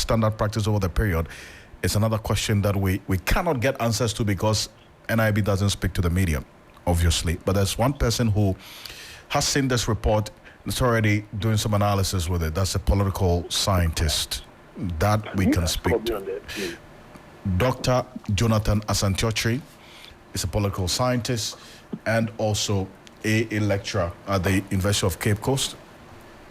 standard practice over the period is another question that we cannot get answers to because NIB doesn't speak to the media, obviously. But there's one person who has seen this report and is already doing some analysis with it. That's a political scientist that we can speak to. Dr. Jonathan Asantiochi is a political scientist and also a lecturer at the University of Cape Coast.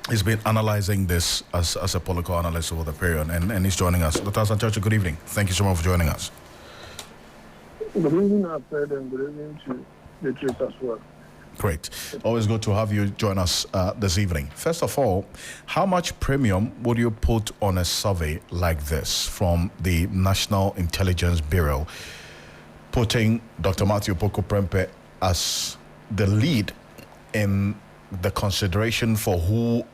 He's been analyzing this as a political analyst over the period, and he's joining us. Dr. Asantiochi, good evening. Thank you so much for joining us. Good evening, Alfred, and good evening to Beatrice as well. Great. Always good to have you join us this evening. First of all, how much premium would you put on a survey like this from the National Intelligence Bureau, putting Dr. Matthew Poku-Prempeh as the lead in the consideration for who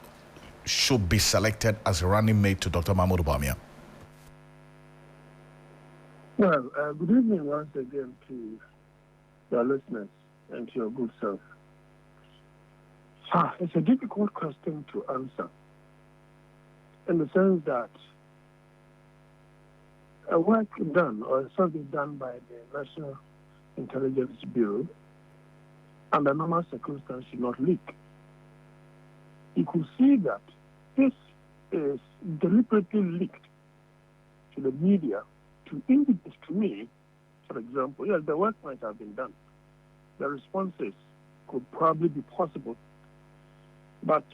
should be selected as a running mate to Dr. Mahmoud Bawumia? Well, good evening once again to your listeners and to your good self. It's a difficult question to answer in the sense that a work done or a survey done by the National Intelligence Bureau under normal circumstances should not leak. You could see that this is deliberately leaked to the media to indicate to me, for example, yes, the work might have been done. The responses could probably be possible. But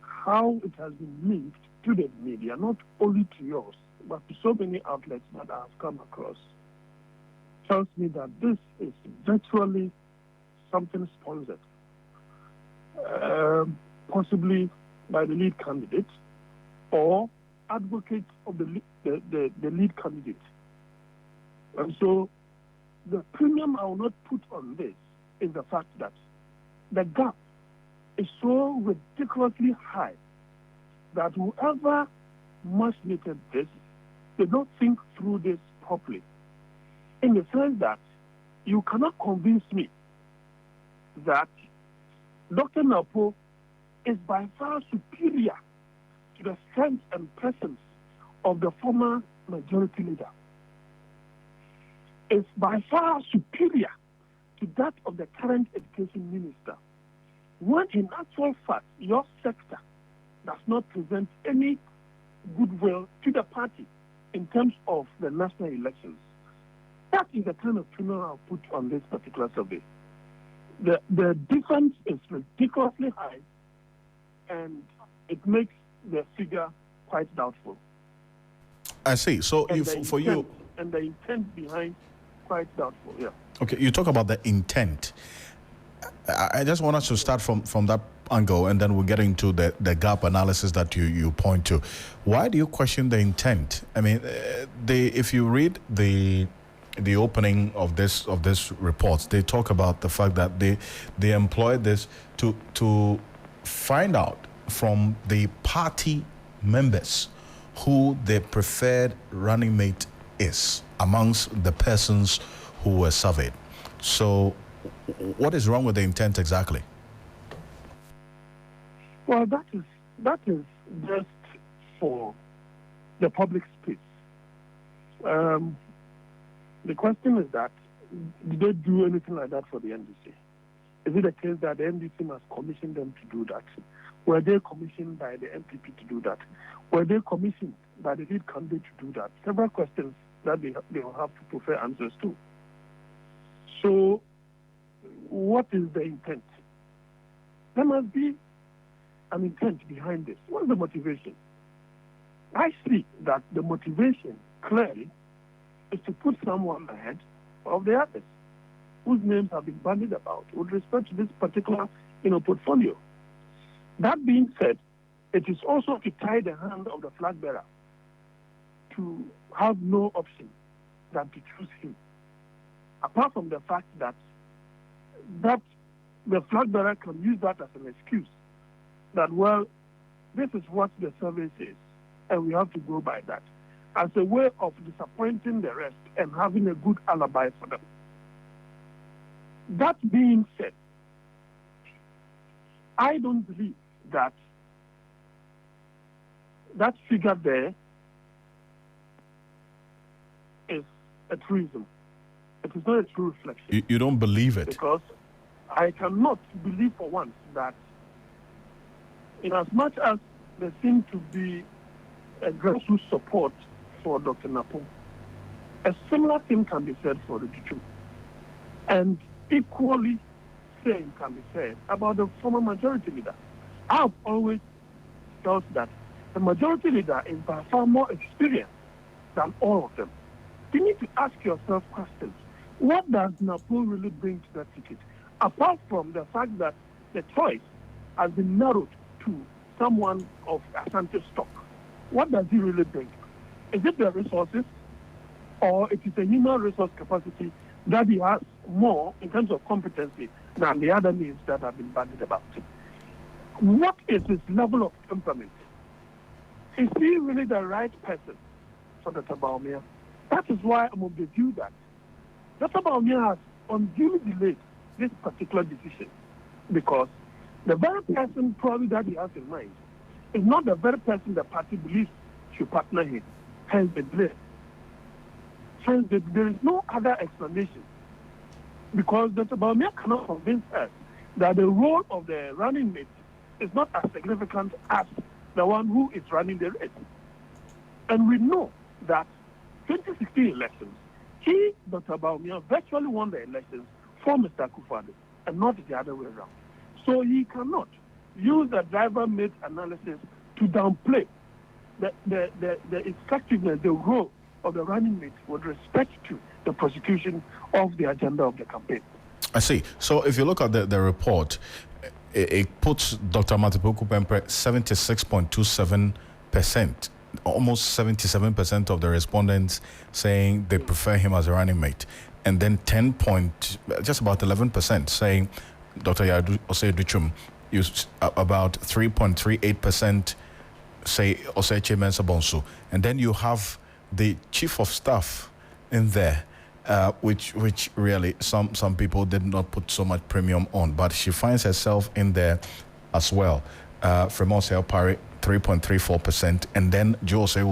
how it has been linked to the media, not only to yours, but to so many outlets that I have come across, tells me that this is virtually something sponsored, possibly by the lead candidate or advocate of the lead candidate. And so the premium I will not put on this is the fact that the gap is so ridiculously high that whoever machinated this did not think through this properly, in the sense that you cannot convince me that Dr. Napo is by far superior to the strength and presence of the former majority leader. Is by far superior to that of the current education minister, when in actual fact your sector does not present any goodwill to the party in terms of the national elections. That is the kind of premium I'll put on this particular survey. The difference is ridiculously high, and it makes the figure quite doubtful. I see. So for you... And the intent behind quite doubtful, yeah. Okay, you talk about the intent. I just want us to start from that angle, and then we'll get into the gap analysis that you point to. Why do you question the intent? I mean, if you read the opening of this report, they talk about the fact that they employed this to find out from the party members who their preferred running mate is amongst the persons who were surveyed. So what is wrong with the intent exactly? Well, that is just for the public space. The question is that, did they do anything like that for the NDC? Is it a case that the NDC must commission them to do that? Were they commissioned by the MPP to do that? Were they commissioned by the lead candidate to do that? Several questions that they will have to prefer answers to. So, what is the intent? There must be an intent behind this. What is the motivation? I see that the motivation clearly is to put someone ahead of the others whose names have been bandied about with respect to this particular portfolio. That being said, it is also to tie the hand of the flag bearer to have no option than to choose him. Apart from the fact that the flag bearer can use that as an excuse that, well, this is what the survey says, and we have to go by that, as a way of disappointing the rest and having a good alibi for them. That being said, I don't believe that figure there a truism. It is not a true reflection. You don't believe it? Because I cannot believe for once that in as much as there seems to be a grassroots support for Dr. Napo, a similar thing can be said for the Duchu. And equally same can be said about the former majority leader. I've always felt that the majority leader is by far more experienced than all of them. You need to ask yourself questions. What does Napo really bring to that ticket? Apart from the fact that the choice has been narrowed to someone of Asante stock, what does he really bring? Is it the resources, or it is a human resource capacity that he has more in terms of competency than the other names that have been bandied about? What is his level of temperament? Is he really the right person for Dr. Bawumia? That is why I'm of the view that Dr. Bawumia has unduly delayed this particular decision, because the very person probably that he has in mind is not the very person the party believes should partner him. Hence the delay. Hence there is no other explanation, because Dr. Bawumia cannot convince us that the role of the running mate is not as significant as the one who is running the race. And we know that 2016 elections, he, Dr. Bawumia, virtually won the elections for Mr. Akufo-Addo and not the other way around. So he cannot use the driver-mate analysis to downplay the effectiveness, the role of the running mate with respect to the prosecution of the agenda of the campaign. I see. So if you look at the report, it puts Dr. Matipoku Pempe 76.27%, almost 77% of the respondents saying they prefer him as a running mate, and then just about 11% saying Dr. Yadu Osei Duchum, about 3.38% say Oseche Mensah Bonsu, and then you have the chief of staff in there, which really some people did not put so much premium on, but she finds herself in there as well. Fremont Pari 3.34%, and then Joe Osei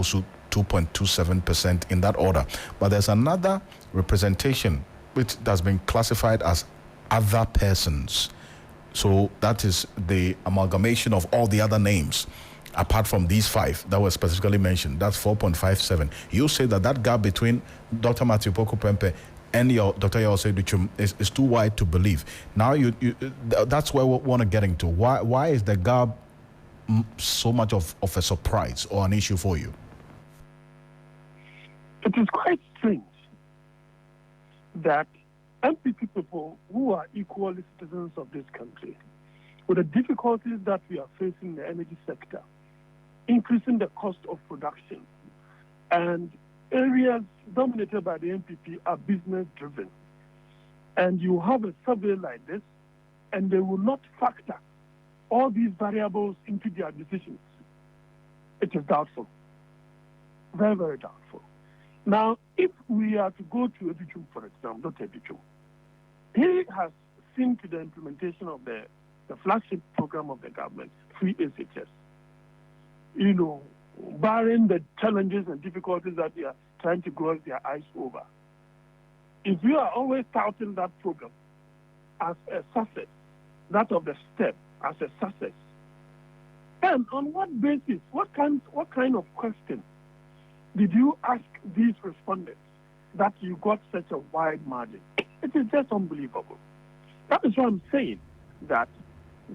2.27% in that order. But there's another representation which has been classified as other persons. So that is the amalgamation of all the other names apart from these five that were specifically mentioned. That's 4.57. You say that gap between Dr. Matipoku Pempe and your Dr. Osei Duchum is too wide to believe. Now that's where we want to get into. Why is the gap so much of a surprise or an issue for you? It is quite strange that MPP people who are equally citizens of this country, with the difficulties that we are facing in the energy sector, increasing the cost of production, and areas dominated by the MPP are business-driven. And you have a survey like this, and they will not factor all these variables into their decisions. It is doubtful. Very, very doubtful. Now, if we are to go to Educhum, for example, Dr. Educhum, he has seen to the implementation of the flagship program of the government, free SHS. Barring the challenges and difficulties that they are trying to cross their eyes over. If you are always touting that program as a success, that of the step as a success, then on what basis, what kind of question did you ask these respondents that you got such a wide margin? It is just unbelievable. That is why I'm saying that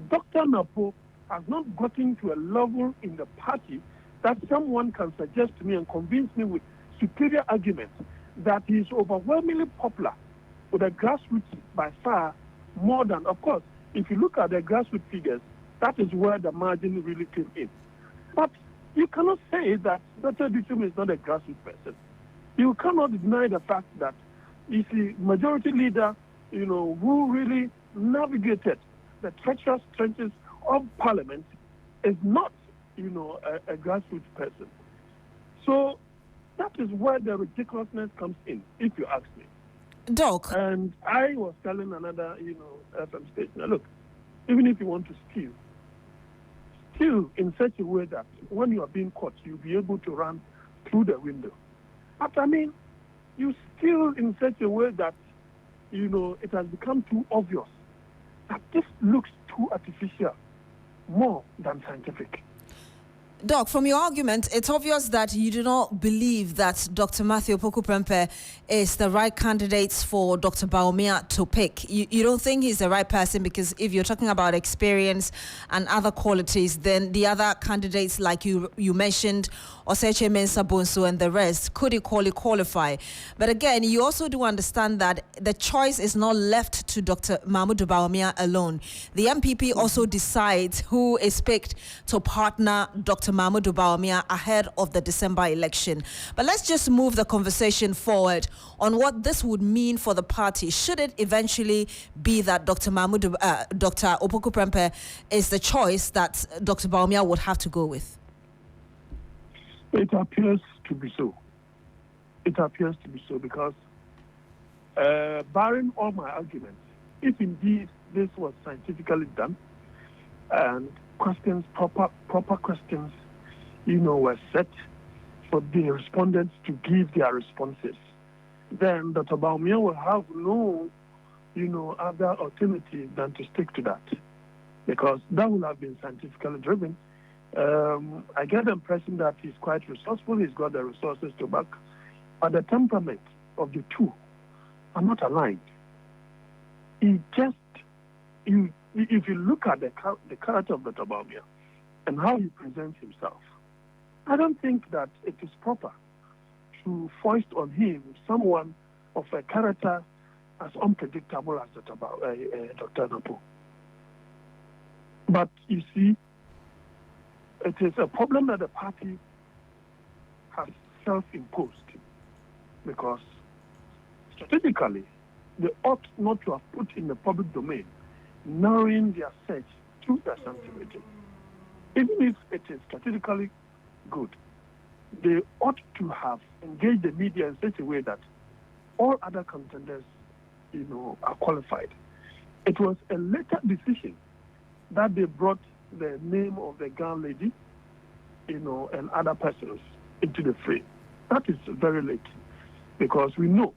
Dr. Napo has not gotten to a level in the party that someone can suggest to me and convince me with superior arguments that he is overwhelmingly popular with the grassroots by far more than, of course, if you look at the grassroots figures, that is where the margin really came in. But you cannot say that Dr. Duchum is not a grassroots person. You cannot deny the fact that he's the majority leader, who really navigated the treacherous trenches of Parliament, is not, a grassroots person. So that is where the ridiculousness comes in, if you ask me. Doc. And I was telling another, FM station, look, even if you want to steal in such a way that when you are being caught, you'll be able to run through the window. But I mean, you still in such a way that, it has become too obvious that this looks too artificial, more than scientific. Doc, from your argument, it's obvious that you do not believe that Dr. Matthew Opoku Prempeh is the right candidate for Dr. Bawumia to pick. You don't think he's the right person because if you're talking about experience and other qualities, then the other candidates like you mentioned, Oseche Mensah Bonsu and the rest, could equally qualify. But again, you also do understand that the choice is not left to Dr. Mahmoud Bawumia alone. The MPP also decides who is picked to partner Dr. Mahmoud Bawumia ahead of the December election. But let's just move the conversation forward on what this would mean for the party. Should it eventually be that Dr. Opoku Prempeh is the choice that Dr. Bawumia would have to go with? It appears to be so. It appears to be so because, barring all my arguments, if indeed this was scientifically done and questions, proper questions, were set for the respondents to give their responses, then Dr. Bawumia will have no, other alternative than to stick to that, because that would have been scientifically driven. I get the impression that he's quite resourceful. He's got the resources to back, but the temperament of the two are not aligned. If you look at the character of Dr. Bawumia and how he presents himself, I don't think that it is proper to foist on him someone of a character as unpredictable as Dr. Napo. But you see, it is a problem that the party has self-imposed, because strategically they ought not to have put in the public domain narrowing their search to the sensitivity. Even if it is strategically good, they ought to have engaged the media in such a way that all other contenders, are qualified. It was a later decision that they brought the name of the gun lady, and other persons into the fray. That is very late, because we know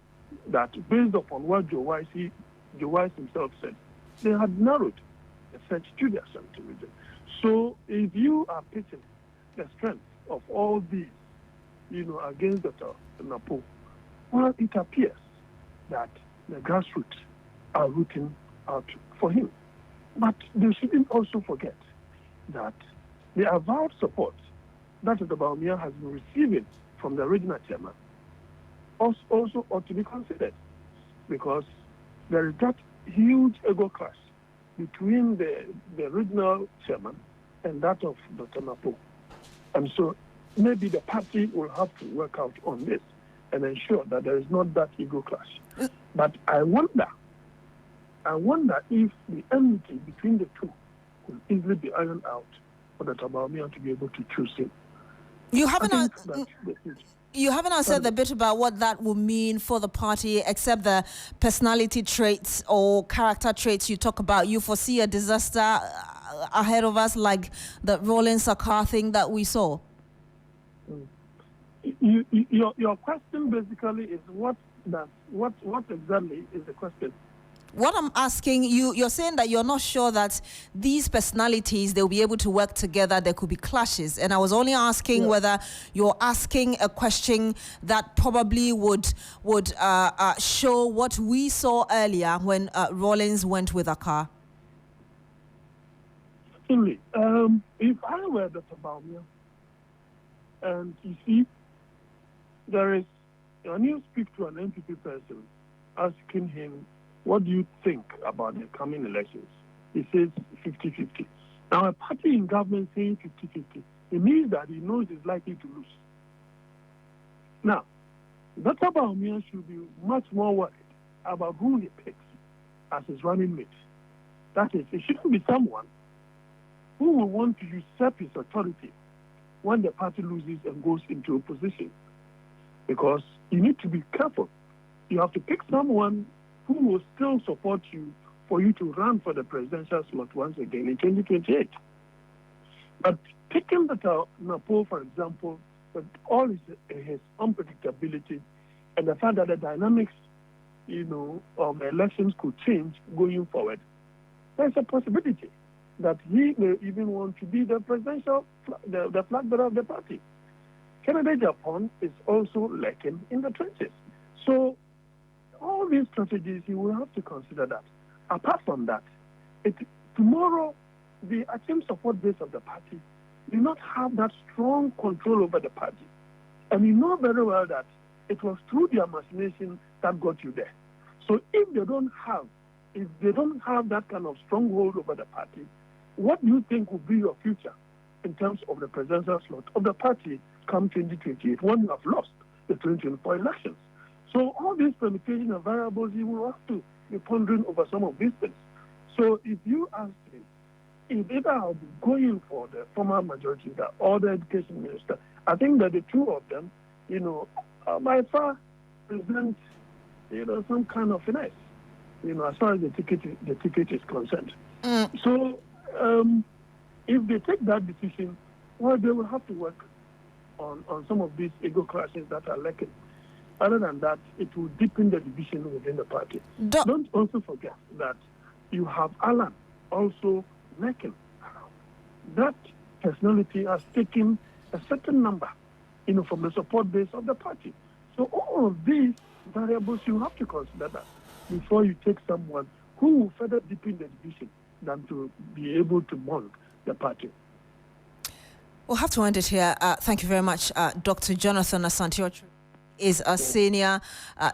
that based upon what Joe Wise himself said, they had narrowed the search to the Ashanti region. So if you are pitching the strength of all these, against Dr. Napo, well, it appears that the grassroots are rooting out for him. But they shouldn't also forget that the avowed support that Dr. Bawumia has been receiving from the regional chairman also ought to be considered, because there is that huge ego clash between the regional chairman and that of Dr. Napo. And so maybe the party will have to work out on this and ensure that there is not that ego clash. But I wonder if the enmity between the two could easily be ironed out for Dr. Bawumia to be able to choose him. You haven't answered the bit about what that will mean for the party, except the personality traits or character traits you talk about. You foresee a disaster ahead of us, like the Rollins Sakar thing that we saw? Your question basically is what exactly is the question? What I'm asking you're saying that you're not sure that these personalities, they'll be able to work together. There could be clashes. And I was only asking whether you're asking a question that probably would show what we saw earlier when Rollins went with Akar. Certainly. If I were Dr. Bawumia, and you see, when you speak to an MPP person, asking him, what do you think about the coming elections? He says 50-50. Now, a party in government saying 50-50, it means that he knows he's likely to lose. Now, Dr. Bawumia should be much more worried about who he picks as his running mate. That is, it shouldn't be someone who will want to usurp his authority when the party loses and goes into opposition. Because you need to be careful. You have to pick someone who will still support you for you to run for the presidential slot once again in 2028. But picking Dr. Napo, for example, with all his unpredictability, and the fact that the dynamics, of the elections could change going forward, there's a possibility that he may even want to be the presidential, the flag bearer of the party. Kennedy Agyapong is also lacking in the trenches. So all these strategies, you will have to consider that. Apart from that, tomorrow, the active support base of the party do not have that strong control over the party. And you know very well that it was through their machination that got you there. So if they don't have that kind of stronghold over the party, what do you think will be your future in terms of the presidential slot of the party come 2028 when you have lost the 2024 elections? So all these permutations and variables, you will have to be pondering over some of these things. So if you ask me, if either I'll be going for the former majority leader or the education minister, I think that the two of them, by far present, some kind of finesse, as far as the ticket is concerned. So if they take that decision, well, they will have to work on some of these ego clashes that are lacking. Other than that, it will deepen the division within the party. Don't also forget that you have Alan also lacking. That personality has taken a certain number, from the support base of the party. So all of these variables, you have to consider that before you take someone who will further deepen the division than to be able to mold the party. We'll have to end it here. Thank you very much, Dr. Jonathan Asante is a senior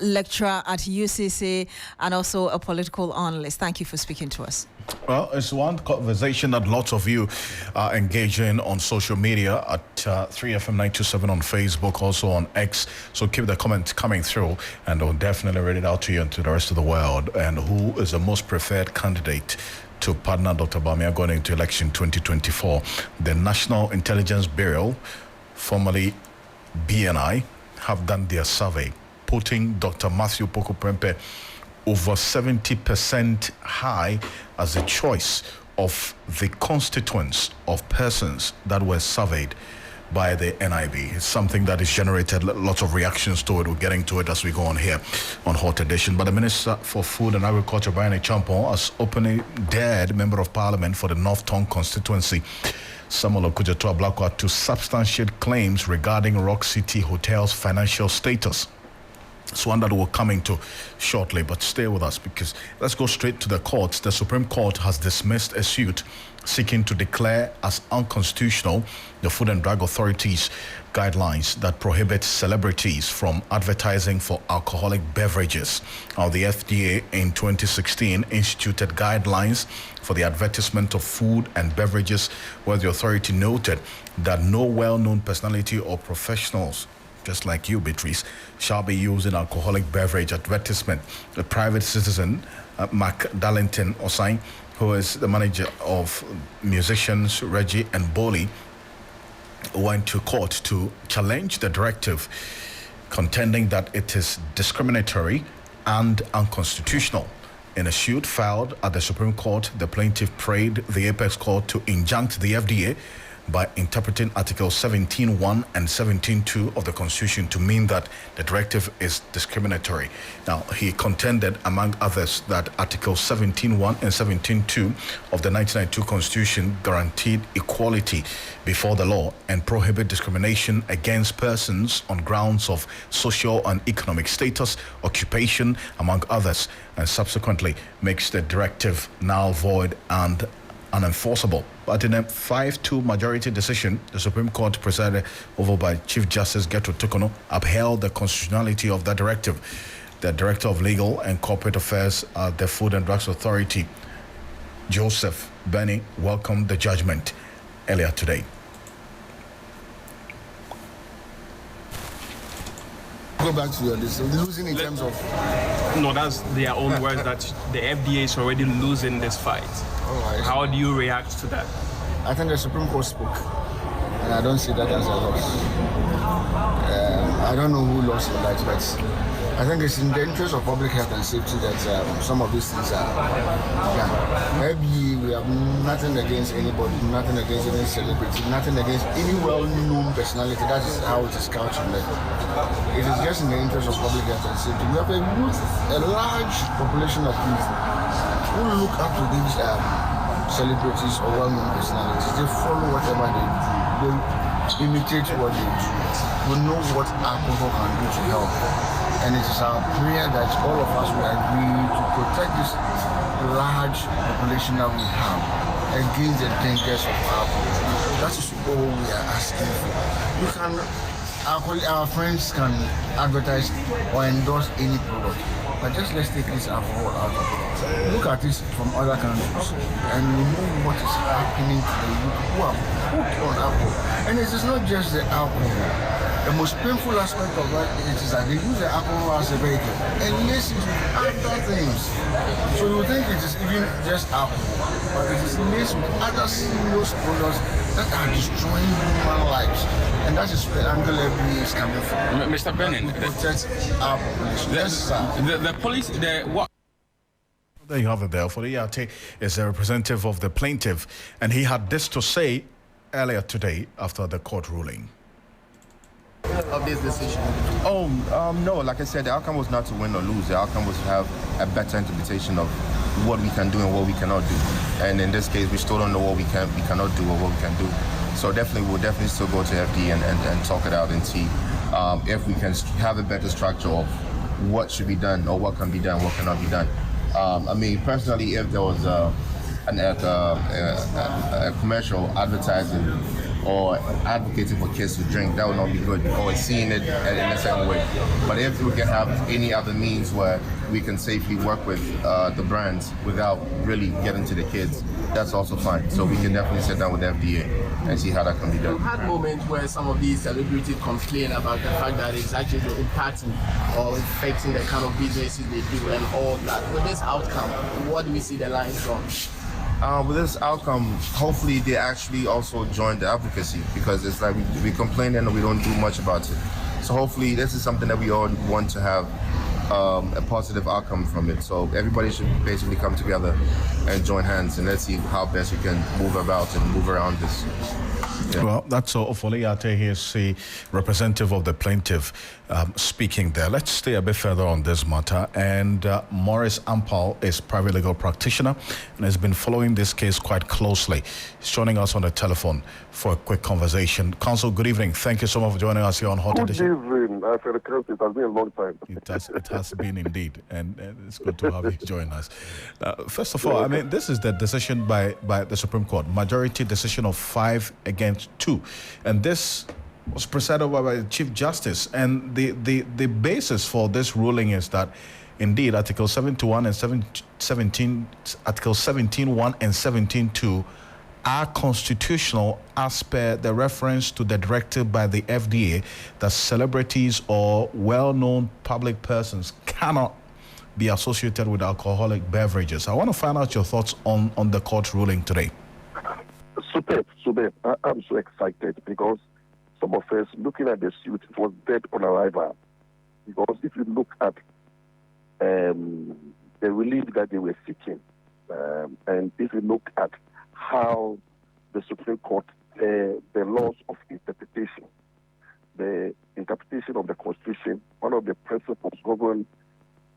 lecturer at UCC and also a political analyst. Thank you for speaking to us. Well, it's one conversation that lots of you are engaging on social media at 3FM927 on Facebook, also on X. So keep the comments coming through, and we'll definitely read it out to you and to the rest of the world. And who is the most preferred candidate to partner Dr. Bawumia going into election 2024? The National Intelligence Bureau, formerly BNI, have done their survey, putting Dr. Matthew Poku Prempeh over 70% high as a choice of the constituents of persons that were surveyed by the NIB. It's something that has generated lots of reactions to it. We're getting to it as we go on here on Hot Edition. But the Minister for Food and Agriculture, Brian Agyapong, has openly dared Member of Parliament for the North Tongue constituency, Samuel Okudzeto Ablakwa, to substantiate claims regarding Rock City Hotel's financial status. It's one that we're coming to shortly, but stay with us because let's go straight to the courts. The Supreme Court has dismissed a suit seeking to declare as unconstitutional the Food and Drug Authority's guidelines that prohibit celebrities from advertising for alcoholic beverages. Now, the FDA in 2016 instituted guidelines for the advertisement of food and beverages, where the authority noted that no well-known personality or professionals, just like you, Beatrice, shall be using alcoholic beverage advertisement. The private citizen, Mark Darlington Osai, who is the manager of musicians Reggie and Boli, went to court to challenge the directive, contending that it is discriminatory and unconstitutional. In a suit filed at the Supreme Court, the plaintiff prayed the Apex Court to injunct the FDA by interpreting Article 17.1 and 17.2 of the Constitution to mean that the directive is discriminatory. Now, he contended, among others, that Article 17.1 and 17.2 of the 1992 Constitution guaranteed equality before the law and prohibit discrimination against persons on grounds of social and economic status, occupation, among others, and subsequently makes the directive null, void, and unenforceable. But in a 5-2 majority decision, the Supreme Court, presided over by Chief Justice Gertrude Tokono, upheld the constitutionality of that directive. The Director of Legal and Corporate Affairs at the Food and Drugs Authority, Joseph Benny, welcomed the judgment earlier today. Go back to your list. Losing in terms of... No, that's their own words, that the FDA is already losing this fight. Oh, how do you react to that? I think the Supreme Court spoke, and I don't see that as a loss. I don't know who lost in that, but I think it's in the interest of public health and safety that some of these things are done. Maybe we have nothing against anybody, nothing against any celebrity, nothing against any well-known personality. That is how it is couched. It is just in the interest of public health and safety. We have a large population of people who look up to these celebrities or well-known personalities. They follow whatever they do. They imitate what they do. We know what alcohol can do to health. And it is our prayer that all of us will agree to protect this large population that we have against the dangers of alcohol. That is all we are asking for. You can, our friends can advertise or endorse any product, but just let's take this alcohol out of it. Look at this from other countries, and we know what is happening to the youth who are hooked on alcohol. And it is not just the alcohol. The most painful aspect of that is that they use the alcohol as a vehicle and lace it with other things. So you think it is even just alcohol, but it is laced with other serious products that are destroying human lives. And that is where angle every is coming from. Mr. Brennan, protect our population. The police, what? There you have it there. Ofori-Agyapong is a representative of the plaintiff, and he had this to say earlier today after the court ruling. Of this decision? No, like I said, the outcome was not to win or lose. The outcome was to have a better interpretation of what we can do and what we cannot do. And in this case, we still don't know what we cannot do or what we can do. So we'll definitely still go to FD and talk it out and see if we can have a better structure of what should be done or what can be done, what cannot be done. I mean, personally, if there was a commercial advertising or advocating for kids to drink, that would not be good, or seeing it in a certain way. But if we can have any other means where we can safely work with the brands without really getting to the kids, that's also fine. So we can definitely sit down with the FDA and see how that can be done. We've had moments where some of these celebrities complain about the fact that it's actually impacting or affecting the kind of businesses they do and all that. With this outcome, what do we see the lines from? With this outcome, hopefully they actually also join the advocacy, because it's like we complain and we don't do much about it. So hopefully this is something that we all want to have a positive outcome from it. So everybody should basically come together and join hands, and let's see how best we can move about and move around this. Yeah. Well, that's Ofori-Agyapong. He is the representative of the plaintiff speaking there. Let's stay a bit further on this matter. And Maurice Ampal is private legal practitioner and has been following this case quite closely. He's joining us on the telephone for a quick conversation. Counsel, good evening. Thank you so much for joining us here on Hot Edition. Good evening. It has been a long time. It has been indeed, and it's good to have you join us. First of all, I mean, this is the decision by the Supreme Court, majority decision of 5 against 2, and this was presided over by the Chief Justice. And the basis for this ruling is that, indeed, Article 71 and 17, Article 17.1 and 17.2 are constitutional as per the reference to the directive by the FDA that celebrities or well-known public persons cannot be associated with alcoholic beverages. I want to find out your thoughts on the court ruling today. Superb. I'm so excited because some of us looking at the suit, it was dead on arrival. Because if you look at the relief that they were seeking, and if you look at how the Supreme Court, the laws of interpretation, the interpretation of the Constitution, one of the principles governing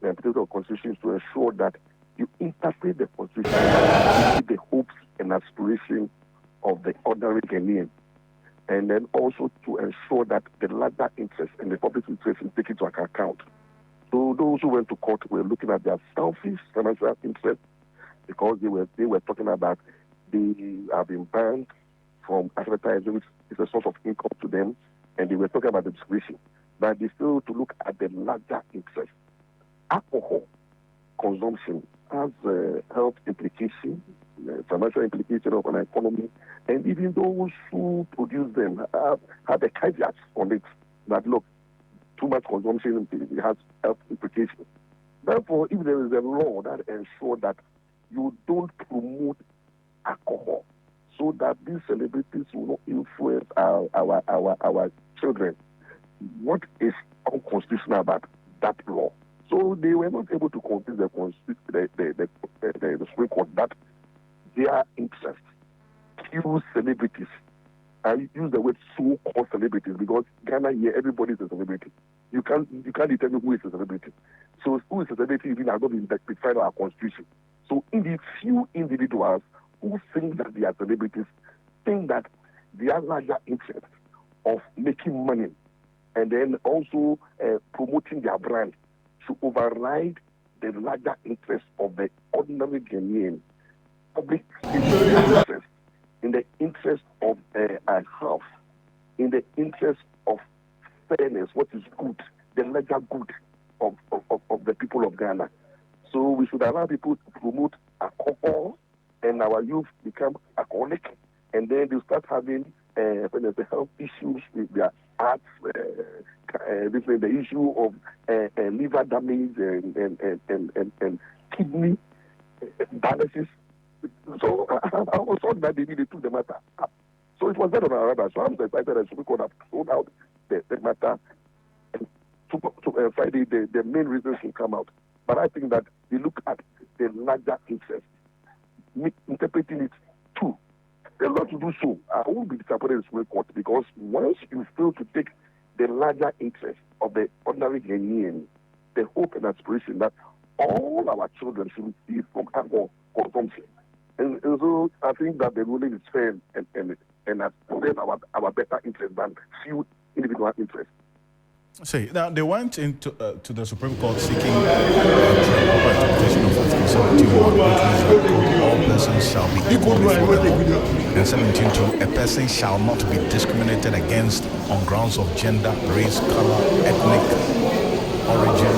the interpretation of the Constitution is to ensure that you interpret the Constitution to the hopes and aspirations of the ordinary Ghanaian, and then also to ensure that the larger interest and the public interest is taken into account. So those who went to court were looking at their selfish financial interest, because they were talking about they have been banned from advertising, which is a source of income to them, and they were talking about the discretion. But they failed to look at the larger interest. Alcohol consumption has health implications, financial implications of an economy, and even those who produce them have a caveat on it that, look, too much consumption has health implications. Therefore, if there is a law that ensures that you don't promote alcohol, so that these celebrities will not influence our children, what is unconstitutional about that law? So they were not able to convince the Supreme Court that their interest kills celebrities. I use the word so-called celebrities because Ghana here, everybody is a celebrity. you can't determine who is a celebrity. So who is a celebrity even has not been defined in our constitution. So in the few individuals who think that they are celebrities, think that their larger interest of making money and then also promoting their brand should override the larger interest of the ordinary Ghanaian public interest, in the interest of health, in the interest of fairness, what is good, the larger good of the people of Ghana. So we should allow people to promote alcohol, and our youth become alcoholic, and then they start having health issues with their hearts, the issue of liver damage and kidney dialysis. So I was thought that they took the matter up. So it was that on our radar. So I'm excited that we could have thrown out the matter. And to Friday, the main reasons will come out. But I think that we look at the larger interest, interpreting it too. There's lot to do so. I won't be disappointed in the Supreme Court, because once you fail to take the larger interest of the ordinary Ghanaian, the hope and aspiration that all our children should be from alcohol consumption. And so I think that the ruling is fair and has protected our better interest than few individual interests. See, now they went into to the Supreme Court seeking interpretation of Article 71, which means all persons shall be equal before the law, and 17.2, a person shall not be discriminated against on grounds of gender, race, color, ethnic origin,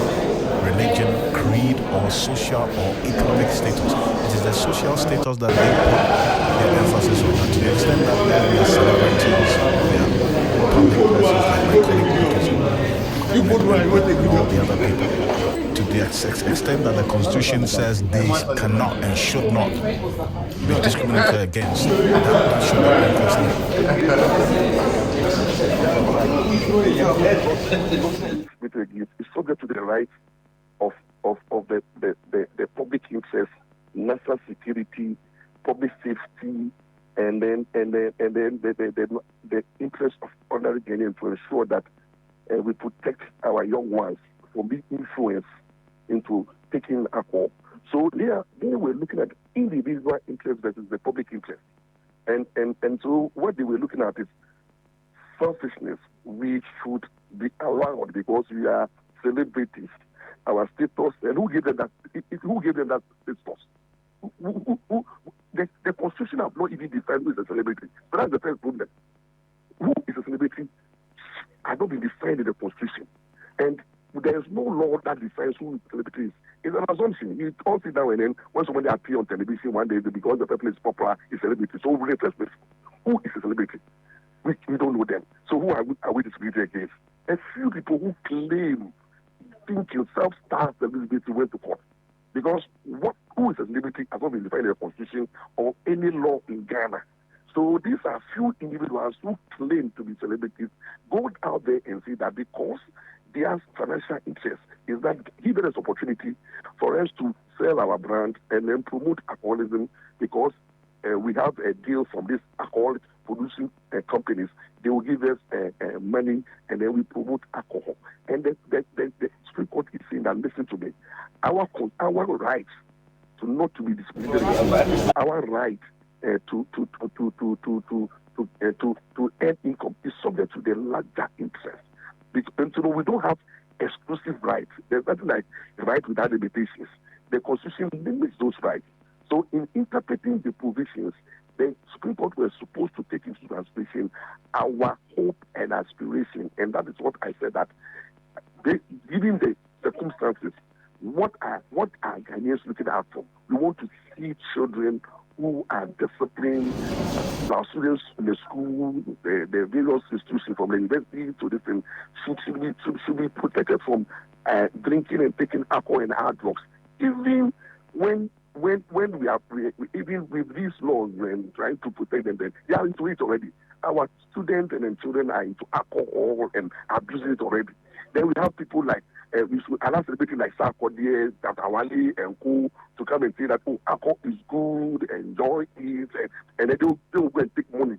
religion, creed, or social or economic status. It is the social status that they put their emphasis on, and to the extent that they are celebrities, they are public persons like my colleague and all the other people. To the extent that the Constitution says they cannot and should not be discriminated against, that should not be considered. It's subject to the rights of the public interest, national security, public safety, and then the interest of ordinary Ghanaians to ensure that we protect our young ones from being influenced into taking alcohol. So they were looking at individual interest versus the public interest. And so what they were looking at is selfishness. We should be allowed because we are celebrities. Our status, and who gave them that? Who gave them that status? The Constitution has not even defined who is a celebrity. So that's the first problem. Who is a celebrity has not been defined in the Constitution. And there is no law that defines who a celebrity is. It's an assumption. You all sit down and then when somebody appears on television one day, because the person is popular, is celebrity. So we first place, who is a celebrity? We don't know them. So who are we disputing against? A few people who claim, think self-styled celebrity went to court. Because who is a celebrity has not been defined in the Constitution or any law in Ghana. So these are few individuals who claim to be celebrities, go out there and see that because their financial interest is that given us opportunity for us to sell our brand and then promote alcoholism, because we have a deal from these alcohol producing companies. They will give us money and then we promote alcohol. And the Supreme Court is saying that, listen to me, our right to not to be discriminated, our right to earn income is subject to the larger interest. And so we don't have exclusive rights. There's nothing like right without limitations. The Constitution limits those rights. So in interpreting the provisions, the Supreme Court was supposed to take into consideration our hope and aspiration. And that is what I said, that given the circumstances, what are Ghanaians looking out for? We want to see children who are disciplined, our students in the school, the various institutions from the university to this thing should be protected from drinking and taking alcohol and hard drugs. Even when we are even with these laws and trying to protect them, they are into it already. Our students and children are into alcohol and abusing it already. Then we have people like we should allow celebrities like Sarkodie, Tatawale, and Co to come and say that, oh, alcohol is good, enjoy it, and then they will go and take money.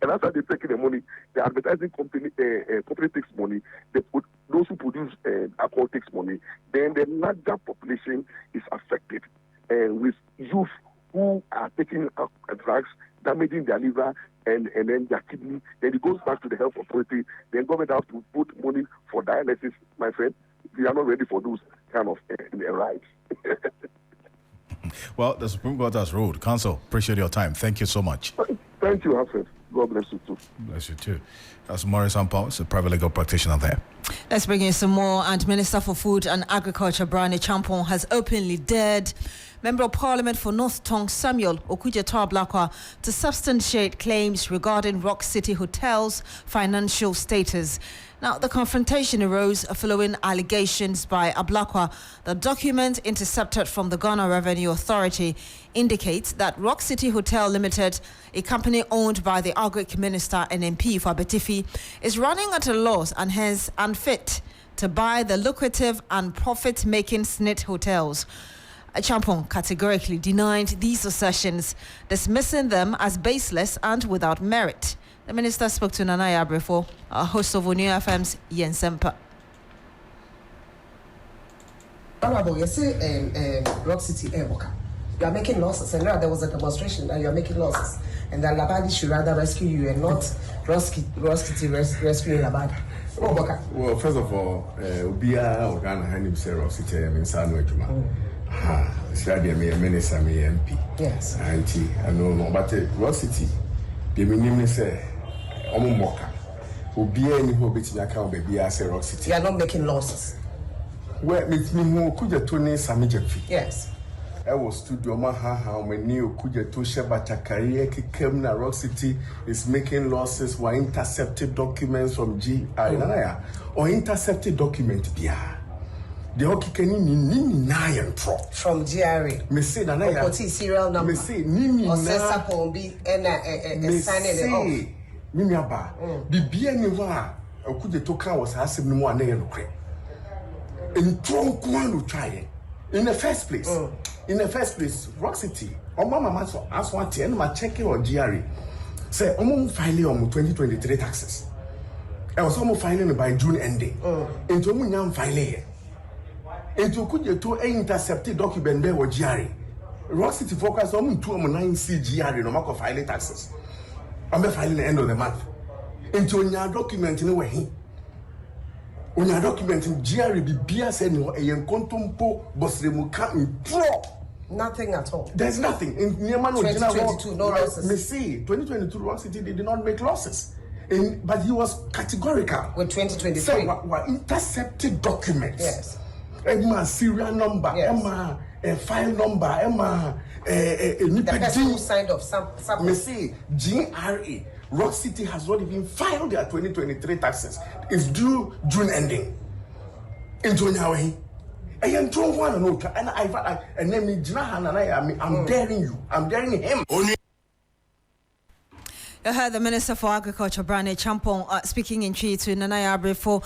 And after they take the money, the advertising company takes money, those who produce alcohol takes money, then the larger population is affected. With youth who are taking drugs, damaging their liver and then their kidney, then it goes back to the health authority. Then government has to put money for dialysis, my friend. We are not ready for those kind of rights. Well, the Supreme Court has ruled. Counsel, appreciate your time. Thank you so much. Thank you, Alfred. God bless you too. Bless you too. That's Maurice Ampao, a private legal practitioner there. Let's bring in some more. And Minister for Food and Agriculture, Agyapong, has openly dared Member of Parliament for North Tongue, Samuel Okudzeto-Ablakwa, to substantiate claims regarding Rock City Hotel's financial status. Now, the confrontation arose following allegations by Ablakwa. The document intercepted from the Ghana Revenue Authority indicates that Rock City Hotel Limited, a company owned by the Agric Minister and MP for Abetifi, is running at a loss and hence unfit to buy the lucrative and profit-making SNIT hotels. Agyapong categorically denied these assertions, dismissing them as baseless and without merit. The minister spoke to Nana Yabrefo, a host of New FM's Yen Semper. Honorable, you say Rock City Airwalker. You are making losses, and now there was a demonstration that you are making losses, and that Labadi should rather rescue you and not Rock City rescuing Labadi. Well, first of all, Ubia Organa Hanim say Rock City, I mean, San Wejuma. Minister, MP. Yes. Auntie, I know, but Rock City, the minimum say, Omomoka. Ubia any who bet in account, baby, I say Rock City. You are not making losses. Well, me who could you turn in some Yes. I was studio Maha, when you could you to Shebata career, Kemna Rock City is making losses, were intercepted documents from GI or intercepted document Bia. The hockey can nine pro from GRA. Me say na ya. Serial number. Me say nini na. Osesa pombi and signing off. Mimi aba. Bibia ni wa okuje to kan was asem no mu anaye no kre. Entron kwanu try. In the first place, Rock City. Mama so as one ten ma check or GRA. Say omo file on 2023 taxes. I was almost filing by June ending. Into omo nyam file. Into could to intercepted document there or GRA. Rock City focus on 209 GRA no mark of filing taxes. I'm filing the end of the month. Into your document in a way. On your document in GRA be beer said no a contumpo bosremuka in pro. Nothing at all. There's nothing. In Nieman 2022, no losses. Me see, 2022 Rock City they did not make losses. But he was categorical. With 2023. So what intercepted documents. Yes. Emma serial number, yes. Emma file number, Emma the person who signed off some. Me see, GRA, Rock City has not even filed their 2023 taxes. It's due June ending. Into Nyawahi. I am trying one and I and then me Jinahan and I'm daring you. I'm daring him. You heard the Minister for Agriculture, Agyapong, speaking in Chi to Nana Yabrefo,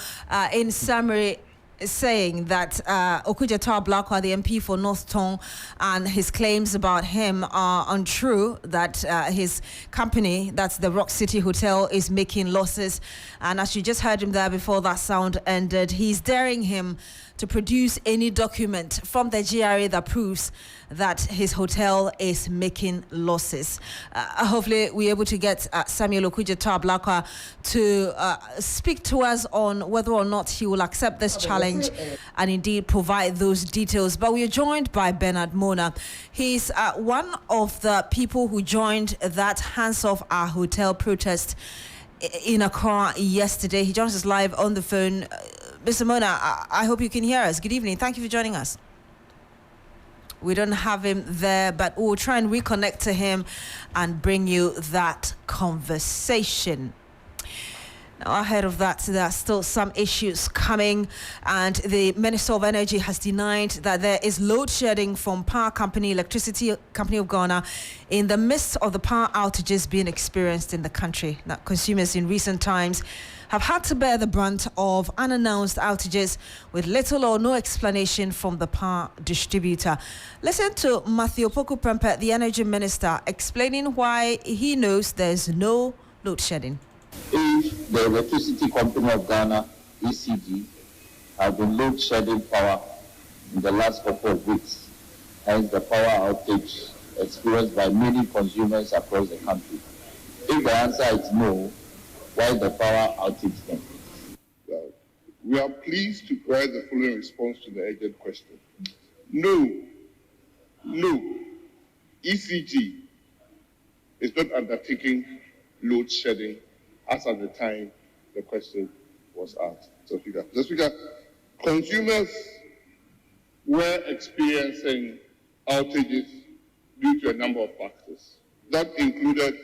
in summary, saying that Okudzeto-Ablakwa, the MP for North Tongue, and his claims about him are untrue, that his company, that's the Rock City Hotel, is making losses. And as you just heard him there before that sound ended, he's daring him to produce any document from the GRA that proves that his hotel is making losses. Hopefully we're able to get Samuel Okudzeto-Ablakwa to speak to us on whether or not he will accept this challenge and indeed provide those details. But we are joined by Bernard Mona. He's one of the people who joined that Hands Off Our Hotel protest in Accra yesterday. He joins us live on the phone. Mr. Mona, I hope you can hear us. Good evening. Thank you for joining us. We don't have him there, but we'll try and reconnect to him and bring you that conversation. Now, ahead of that, there are still some issues coming, and the Minister of Energy has denied that there is load shedding from power company, Electricity Company of Ghana, in the midst of the power outages being experienced in the country. Now, consumers in recent times have had to bear the brunt of unannounced outages with little or no explanation from the power distributor. Listen to Matthew Opoku Prempeh, the Energy Minister, explaining why he knows there's no load shedding. If the Electricity Company of Ghana, ECG, have been load shedding power in the last couple of weeks, hence the power outage experienced by many consumers across the country. If the answer is no, why the power outage then? We are pleased to provide the following response to the urgent question. No, ECG is not undertaking load shedding as at the time the question was asked. So, Speaker, consumers were experiencing outages due to a number of factors. That included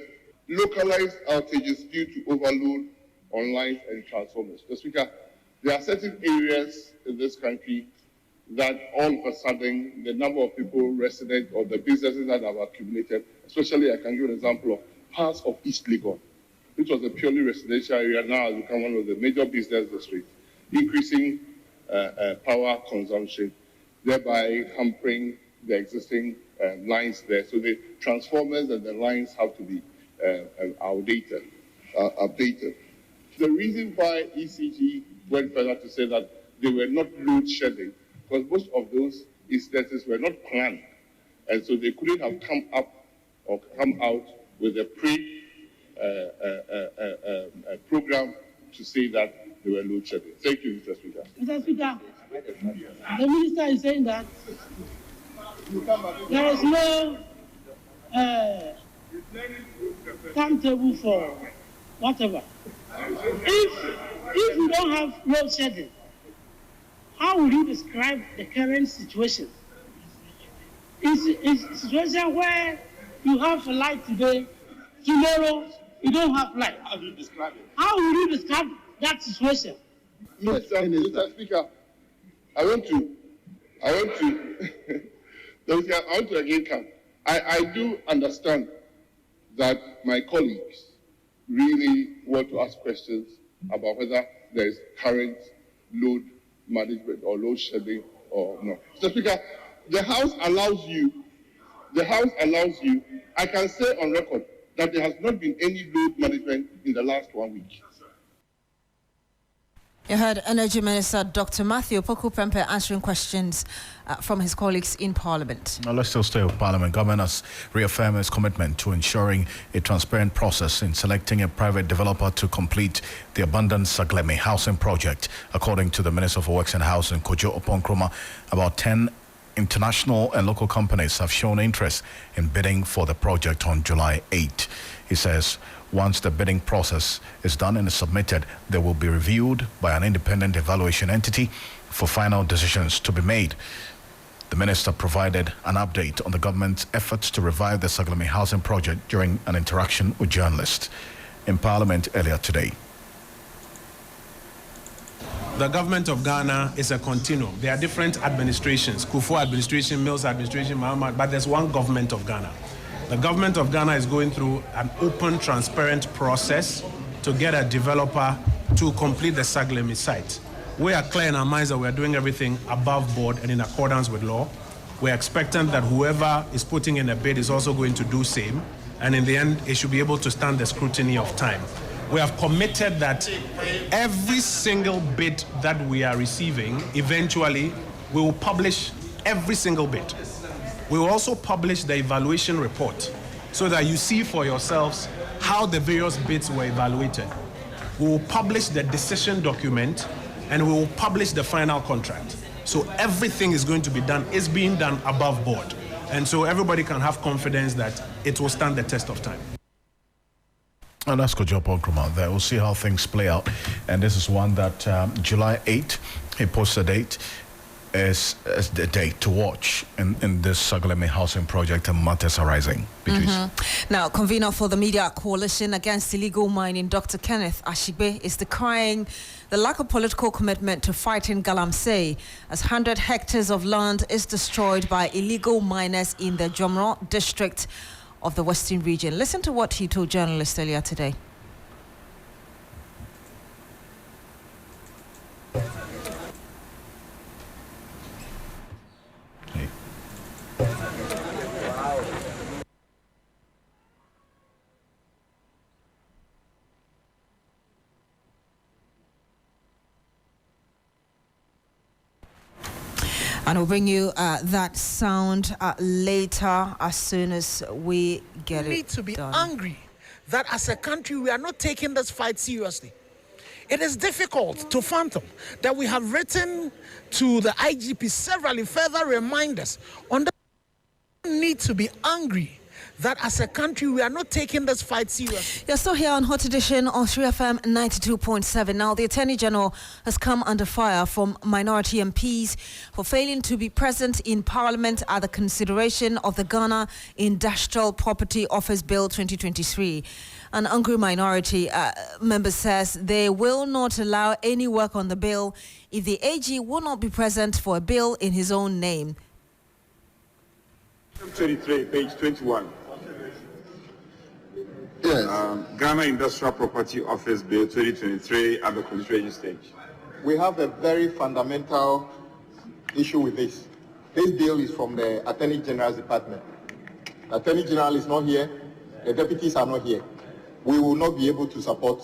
localized outages due to overload on lines and transformers. So, Speaker, there are certain areas in this country that all of a sudden the number of people resident or the businesses that have accumulated, especially I can give an example of parts of East Legon, which was a purely residential area, now has become one of the major business districts, increasing power consumption, thereby hampering the existing lines there. So the transformers and the lines have to be updated. The reason why ECG went further to say that they were not load shedding, because most of those instances were not planned, and so they couldn't have come up or come out with a program to say that they were load shedding. Thank you, Mr. Speaker. Mr. Speaker, the Minister is saying that there is no timetable for whatever. If you don't have load shedding, how will you describe the current situation? It's a situation where you have a light today, tomorrow you don't have light. How do you describe it? How will you describe that situation? Mr. Speaker, I want to again come. I do understand that my colleagues really want to ask questions about whether there is current load management or load shedding or no. Mr. Speaker, the House allows you, I can say on record that there has not been any load management in the last 1 week. You heard Energy Minister Dr. Matthew Opoku Prempeh answering questions from his colleagues in Parliament. Now let's still stay with Parliament. Government has reaffirmed its commitment to ensuring a transparent process in selecting a private developer to complete the abandoned Saglemi housing project. According to the Minister for Works and Housing, Kojo Oponkroma, about 10 international and local companies have shown interest in bidding for the project on July 8. He says once the bidding process is done and is submitted, they will be reviewed by an independent evaluation entity for final decisions to be made. The minister provided an update on the government's efforts to revive the Saglemi housing project during an interaction with journalists in Parliament earlier today. The government of Ghana is a continuum. There are different administrations, Kufuor administration, Mills administration, Mahama, but there's one government of Ghana. The government of Ghana is going through an open, transparent process to get a developer to complete the Saglemi site. We are clear in our minds that we are doing everything above board and in accordance with law. We're expectant that whoever is putting in a bid is also going to do same, and in the end, it should be able to stand the scrutiny of time. We have committed that every single bid that we are receiving, eventually, we will publish every single bid. We will also publish the evaluation report so that you see for yourselves how the various bids were evaluated. We will publish the decision document and we will publish the final contract. So everything is going to be done, is being done above board. And so everybody can have confidence that it will stand the test of time. And that's Agyapong there. We'll see how things play out. And this is one that July 8, he posted a date. is the date to watch in this Saglemi housing project and matters arising. Now, convener for the Media Coalition Against Illegal Mining, Dr. Kenneth Ashigbe, is decrying the lack of political commitment to fighting galamsey as 100 hectares of land is destroyed by illegal miners in the Jomro district of the Western region. Listen to what he told journalists earlier today. And we'll bring you that sound later as soon as we get it. We need to be angry that as a country we are not taking this fight seriously. It is difficult to fathom that we have written to the IGP severally further reminders on the need to be angry that as a country we are not taking this fight seriously. You're still here on Hot Edition on 3FM 92.7. Now, the Attorney General has come under fire from minority MPs for failing to be present in Parliament at the consideration of the Ghana Industrial Property Office Bill 2023. An angry minority member says they will not allow any work on the bill if the AG will not be present for a bill in his own name. 23, page 21. Yes. Ghana Industrial Property Office Bill 2023 at the consideration stage. We have a very fundamental issue with this. This bill is from the Attorney General's department. The Attorney General is not here. The deputies are not here. We will not be able to support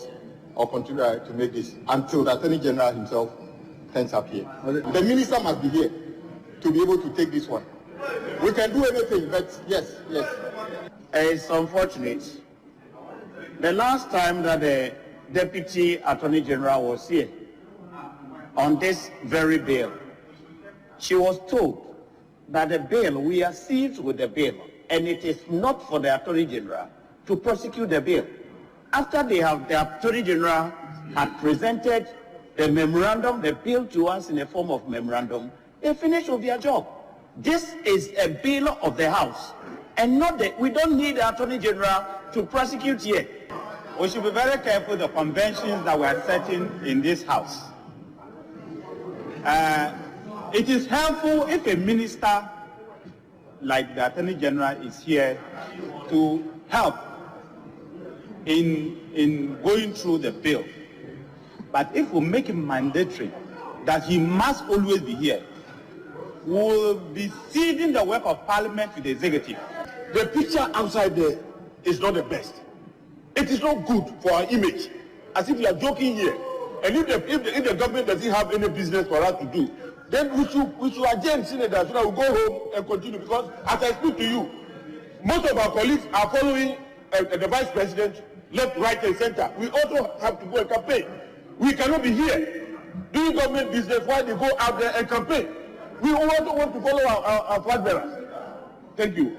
or continue to make this until the Attorney General himself turns up here. The minister must be here to be able to take this one. We can do anything, but yes. It's unfortunate. The last time that the Deputy Attorney General was here on this very bill, she was told that the bill, we are seized with the bill, and it is not for the Attorney General to prosecute the bill. After the Attorney General had presented the memorandum, the bill to us in the form of memorandum, they finished with their job. This is a bill of the House, and not that we don't need the Attorney General to prosecute here. We should be very careful the conventions that we are setting in this House. It is helpful if a minister like the Attorney General is here to help in going through the bill. But if we make it mandatory that he must always be here, we will be ceding the work of Parliament to the executive. The picture outside there is not the best. It is not good for our image, as if we are joking here. And if the government doesn't have any business for us to do, then we should adjourn Senator so that we go home and continue. Because as I speak to you, most of our colleagues are following the Vice President left, right, and center. We also have to go and campaign. We cannot be here doing government business while they go out there and campaign. We also want to follow our flag bearers. Thank you.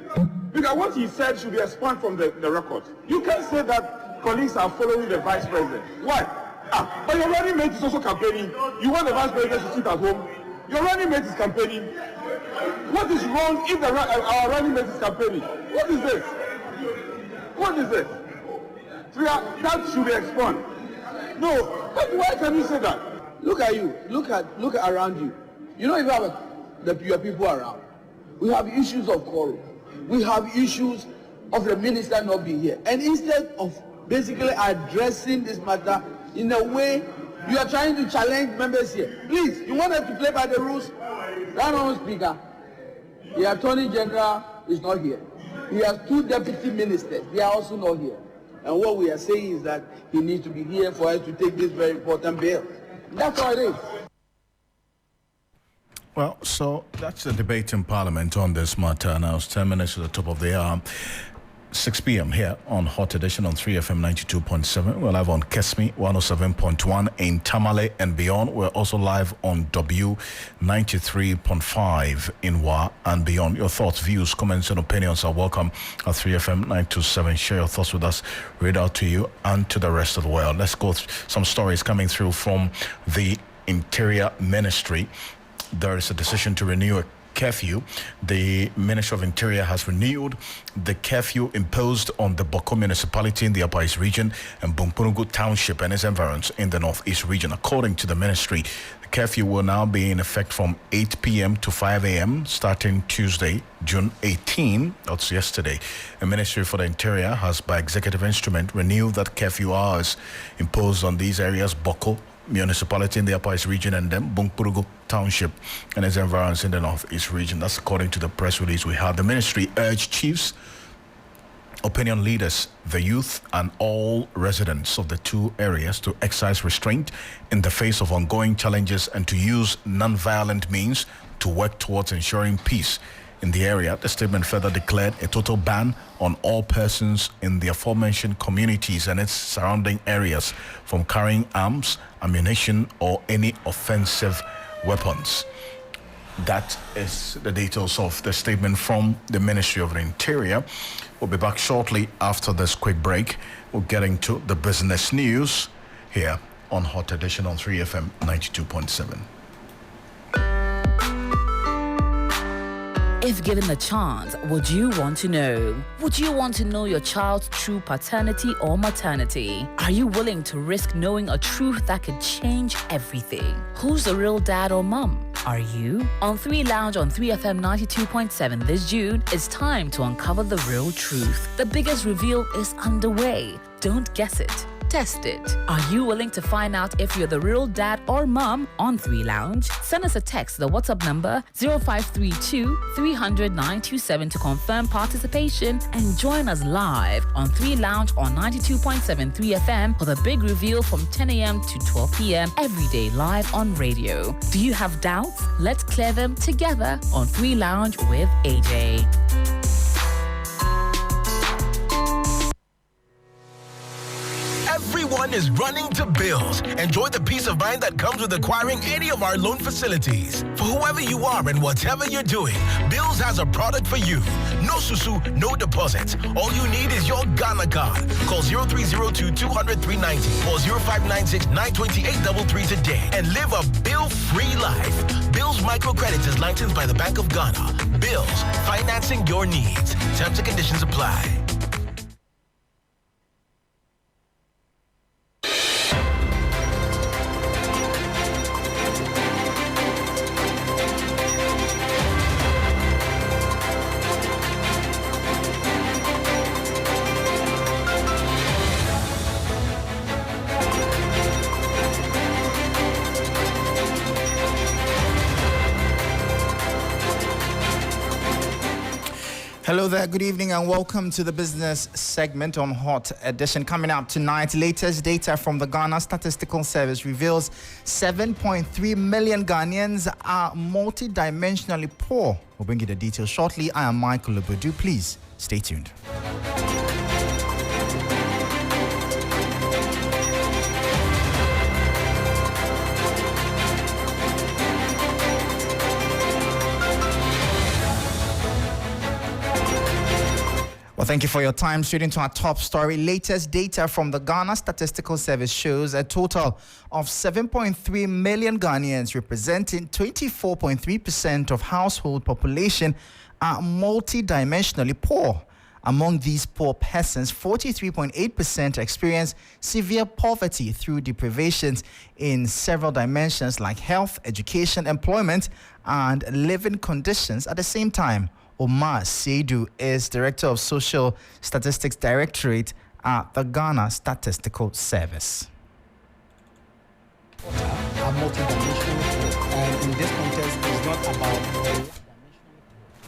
Because what he said should be expunged from the record. You can't say that colleagues are following the Vice President. Why? But your running mate is also campaigning. You want the Vice President to sit at home. Your running mate is campaigning. What is wrong if our running mate is campaigning? What is this? What is this? That should be expunged. No, why can you say that? Look at you. Look around you. You don't even have your people around. We have issues of quarrel. We have issues of the minister not being here. And instead of basically addressing this matter in a way, you are trying to challenge members here. Please, you want us to play by the rules? Honourable Speaker, the Attorney General is not here. He has two deputy ministers. They are also not here. And what we are saying is that he needs to be here for us to take this very important bill. That's all it is. Well, so that's the debate in Parliament on this matter. Now it's 10 minutes to the top of the hour. 6 p.m. here on Hot Edition on 3FM 92.7. We're live on Kesmi 107.1 in Tamale and beyond. We're also live on W 93.5 in Wa and beyond. Your thoughts, views, comments, and opinions are welcome at 3FM 927. Share your thoughts with us. Read out to you and to the rest of the world. Let's go through some stories coming through from the Interior Ministry. there is a decision to renew a curfew. The Ministry of Interior has renewed the curfew imposed on the Boko municipality in the Upper East region and Bumpunugu Township and its environs in the Northeast region. According to the ministry, the curfew will now be in effect from 8 p.m. to 5 a.m. starting Tuesday, June 18, that's yesterday. The Ministry for the Interior has, by executive instrument, renewed that curfew hours imposed on these areas: Boko municipality in the Upper East region and then Bumpunugu Township and its environs in the Northeast region. That's according to the press release we had. The ministry urged chiefs, opinion leaders, the youth and all residents of the two areas to exercise restraint in the face of ongoing challenges and to use non-violent means to work towards ensuring peace in the area. The statement further declared a total ban on all persons in the aforementioned communities and its surrounding areas from carrying arms, ammunition or any offensive weapons. That is the details of the statement from the Ministry of the Interior. We'll be back shortly after this quick break. We're getting to the business news here on Hot Edition on 3FM 92.7. If given the chance, would you want to know? Would you want to know your child's true paternity or maternity? Are you willing to risk knowing a truth that could change everything? Who's the real dad or mum? Are you? On 3 Lounge on 3FM 92.7 this June, it's time to uncover the real truth. The biggest reveal is underway. Don't guess it. Test it. Are you willing to find out if you're the real dad or mum on 3 Lounge? Send us a text to the WhatsApp number 0532 300 927 to confirm participation and join us live on 3 Lounge on 92.7 3FM for the big reveal from 10 a.m. to 12 p.m. every day live on radio. Do you have doubts? Let's clear them together on 3 Lounge with AJ. Everyone is running to Bills. Enjoy the peace of mind that comes with acquiring any of our loan facilities. For whoever you are and whatever you're doing, Bills has a product for you. No susu, no deposits. All you need is your Ghana card. Call 0302 200 390 or 0596 928 33 today and live a bill-free life. Bills Microcredit is licensed by the Bank of Ghana. Bills, financing your needs. Terms and conditions apply. Hello there, good evening and welcome to the business segment on Hot Edition. Coming up tonight, latest data from the Ghana Statistical Service reveals 7.3 million Ghanaians are multidimensionally poor. We'll bring you the details shortly. I am Michael Lubudu. Please stay tuned. Well, thank you for your time. Straight into our top story. Latest data from the Ghana Statistical Service shows a total of 7.3 million Ghanaians, representing 24.3% of household population, are multidimensionally poor. Among these poor persons, 43.8% experience severe poverty through deprivations in several dimensions like health, education, employment, and living conditions. At the same time, Omar Seidu is Director of Social Statistics Directorate at the Ghana Statistical Service. Are multidimensional,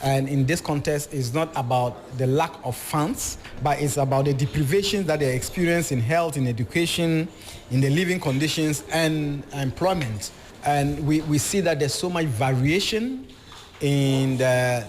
and in this context, it's not about the lack of funds, but it's about the deprivations that they experience in health, in education, in the living conditions, and employment. And we see that there's so much variation in the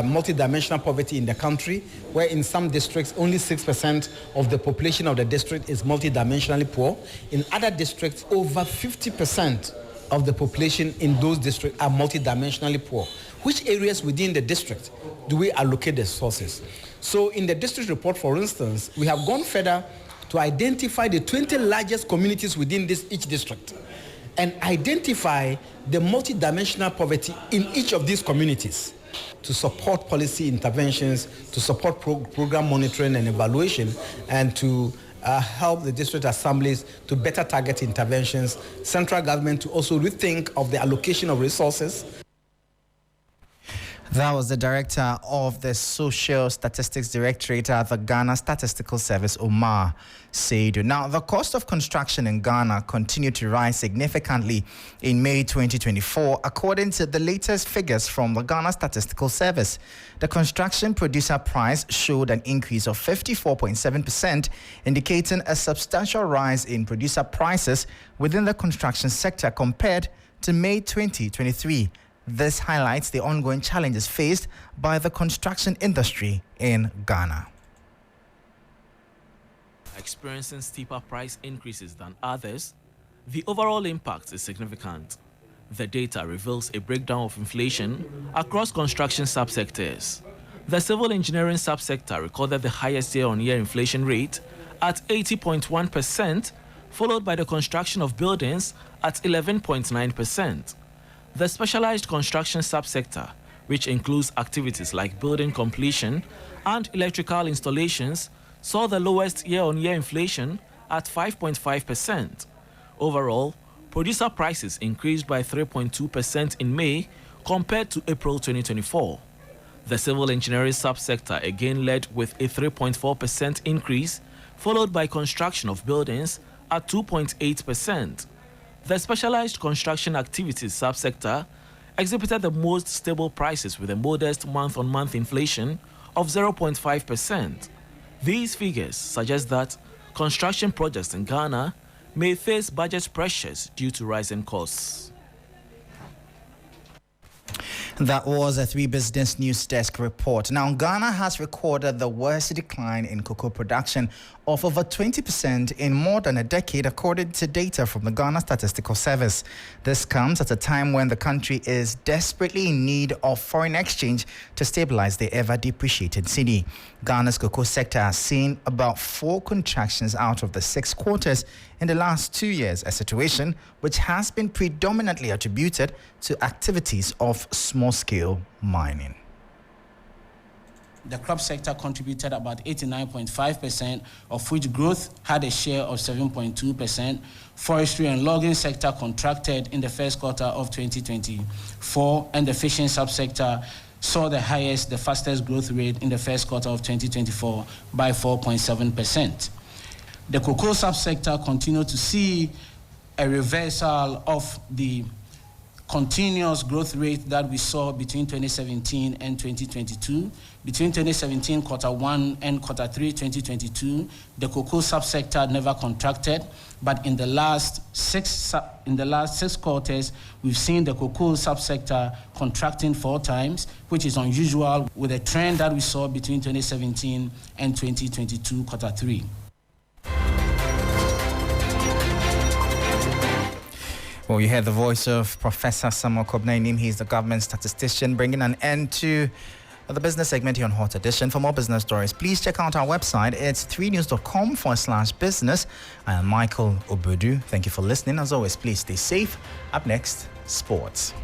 multidimensional poverty in the country, where in some districts only 6% of the population of the district is multidimensionally poor. In other districts, over 50% of the population in those districts are multidimensionally poor. Which areas within the district do we allocate the sources? So in the district report, for instance, we have gone further to identify the 20 largest communities within each district. and identify the multidimensional poverty in each of these communities to support policy interventions, to support program monitoring and evaluation, and to help the district assemblies to better target interventions, central government to also rethink of the allocation of resources. That was the director of the Social Statistics Directorate at the Ghana Statistical Service, Omar Seidu. Now, the cost of construction in Ghana continued to rise significantly in May 2024, according to the latest figures from the Ghana Statistical Service. The construction producer price showed an increase of 54.7%, indicating a substantial rise in producer prices within the construction sector compared to May 2023. This highlights the ongoing challenges faced by the construction industry in Ghana. Experiencing steeper price increases than others, the overall impact is significant. The data reveals a breakdown of inflation across construction subsectors. The civil engineering subsector recorded the highest year-on-year inflation rate at 80.1%, followed by the construction of buildings at 11.9%. The specialized construction subsector, which includes activities like building completion and electrical installations, saw the lowest year-on-year inflation at 5.5%. Overall, producer prices increased by 3.2% in May compared to April 2024. The civil engineering subsector again led with a 3.4% increase, followed by construction of buildings at 2.8%. The specialized construction activities subsector exhibited the most stable prices with a modest month-on-month inflation of 0.5%. These figures suggest that construction projects in Ghana may face budget pressures due to rising costs. That was a 3 Business News Desk report. Now, Ghana has recorded the worst decline in cocoa production of over 20% in more than a decade, according to data from the Ghana Statistical Service. This comes at a time when the country is desperately in need of foreign exchange to stabilize the ever-depreciated cedi. Ghana's cocoa sector has seen about 4 contractions out of the 6 quarters in the last 2 years, a situation which has been predominantly attributed to activities of small-scale mining. The crop sector contributed about 89.5%, of which growth had a share of 7.2%. Forestry and logging sector contracted in the first quarter of 2024, and the fishing subsector saw the fastest growth rate in the first quarter of 2024 by 4.7%. The cocoa subsector continued to see a reversal of the continuous growth rate that we saw between 2017 and 2022. Between 2017 quarter 1 and quarter 3 2022, the cocoa subsector never contracted, but in the last six quarters, we've seen the cocoa subsector contracting 4 times, which is unusual with a trend that we saw between 2017 and 2022 quarter 3. Well, you heard the voice of Professor Samuel Kobnainim. He's the government statistician, bringing an end to the business segment here on Hot Edition. For more business stories, please check out our website. It's 3news.com/business. I am Michael Obudu. Thank you for listening. As always, please stay safe. Up next, sports.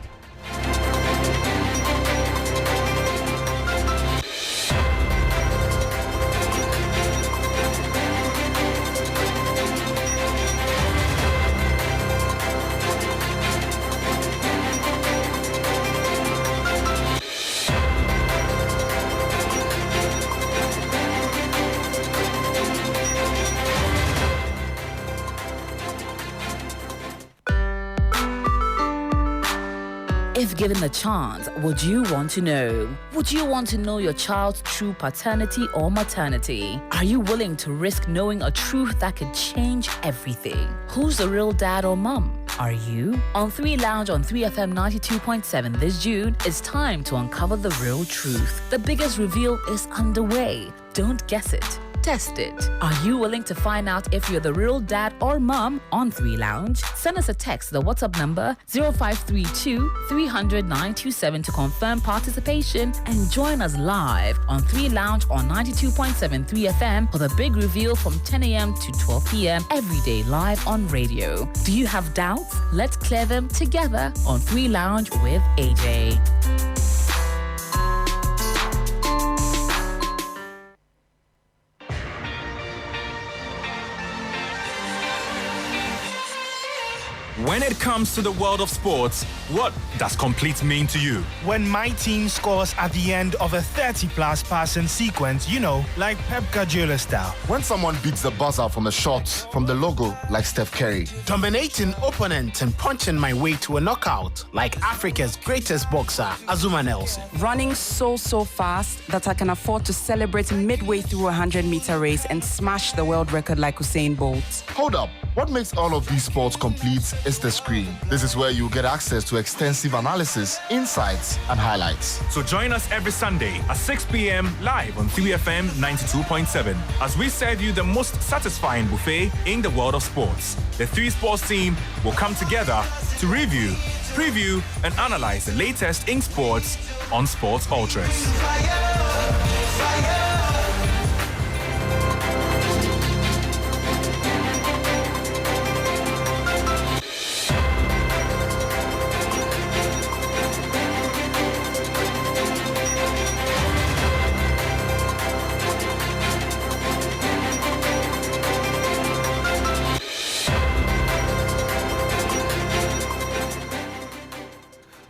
If given the chance, would you want to know? Would you want to know your child's true paternity or maternity? Are you willing to risk knowing a truth that could change everything? Who's the real dad or mum? Are you? On 3 Lounge on 3FM 92.7 this June, it's time to uncover the real truth. The biggest reveal is underway. Don't guess it. Test it. Are you willing to find out if you're the real dad or mom on 3 Lounge? Send us a text, the WhatsApp number 0532 300 927 to confirm participation and join us live on 3 Lounge on 92.73 FM for the big reveal from 10 a.m. to 12 p.m. every day live on radio. Do you have doubts? Let's clear them together on 3 Lounge with AJ. When it comes to the world of sports, what does complete mean to you? When my team scores at the end of a 30-plus passing sequence, you know, like Pep Guardiola style. When someone beats the buzzer from the shot, from the logo, like Steph Curry. Dominating opponents and punching my way to a knockout, like Africa's greatest boxer, Azuma Nelson. Running so fast that I can afford to celebrate midway through a 100-meter race and smash the world record like Usain Bolt. Hold up. What makes all of these sports complete is the screen. This is where you get access to extensive analysis, insights, and highlights. So join us every Sunday at 6 p.m. live on 3FM 92.7 as we serve you the most satisfying buffet in the world of sports. The 3 Sports team will come together to review, preview, and analyze the latest in sports on Sports Ultras.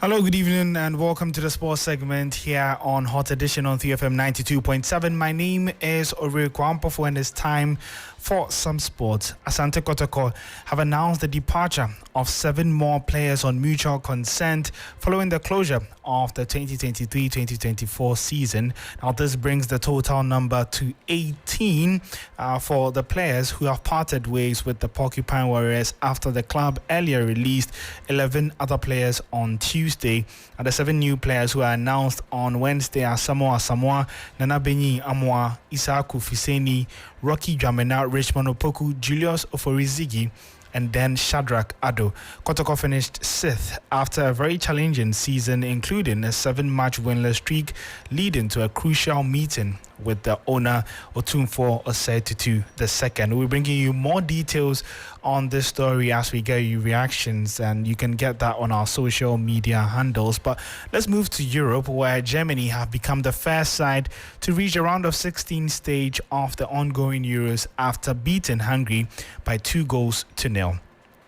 Hello, good evening, and welcome to the sports segment here on Hot Edition on 3FM 92.7. My name is Ori Kwampofo, and it's time for some sports. Asante Kotoko have announced the departure of 7 more players on mutual consent following the closure of the 2023-2024 season. Now, this brings the total number to 18 for the players who have parted ways with the Porcupine Warriors after the club earlier released 11 other players on Tuesday. And the 7 new players who are announced on Wednesday are Samoa, Nana Benyi Amwa, Isaku Fiseni, Rocky Dwamena, Richmond Opoku, Julius Oforizigi, and then Shadrach Ado. Kotoko finished 6th after a very challenging season, including a 7-match winless streak, leading to a crucial meeting with the owner, Otumfuo Osei-Tutu II. We're bringing you more details on this story as we get you reactions, and you can get that on our social media handles. But let's move to Europe, where Germany have become the first side to reach the round of 16 stage of the ongoing Euros after beating Hungary by 2-0.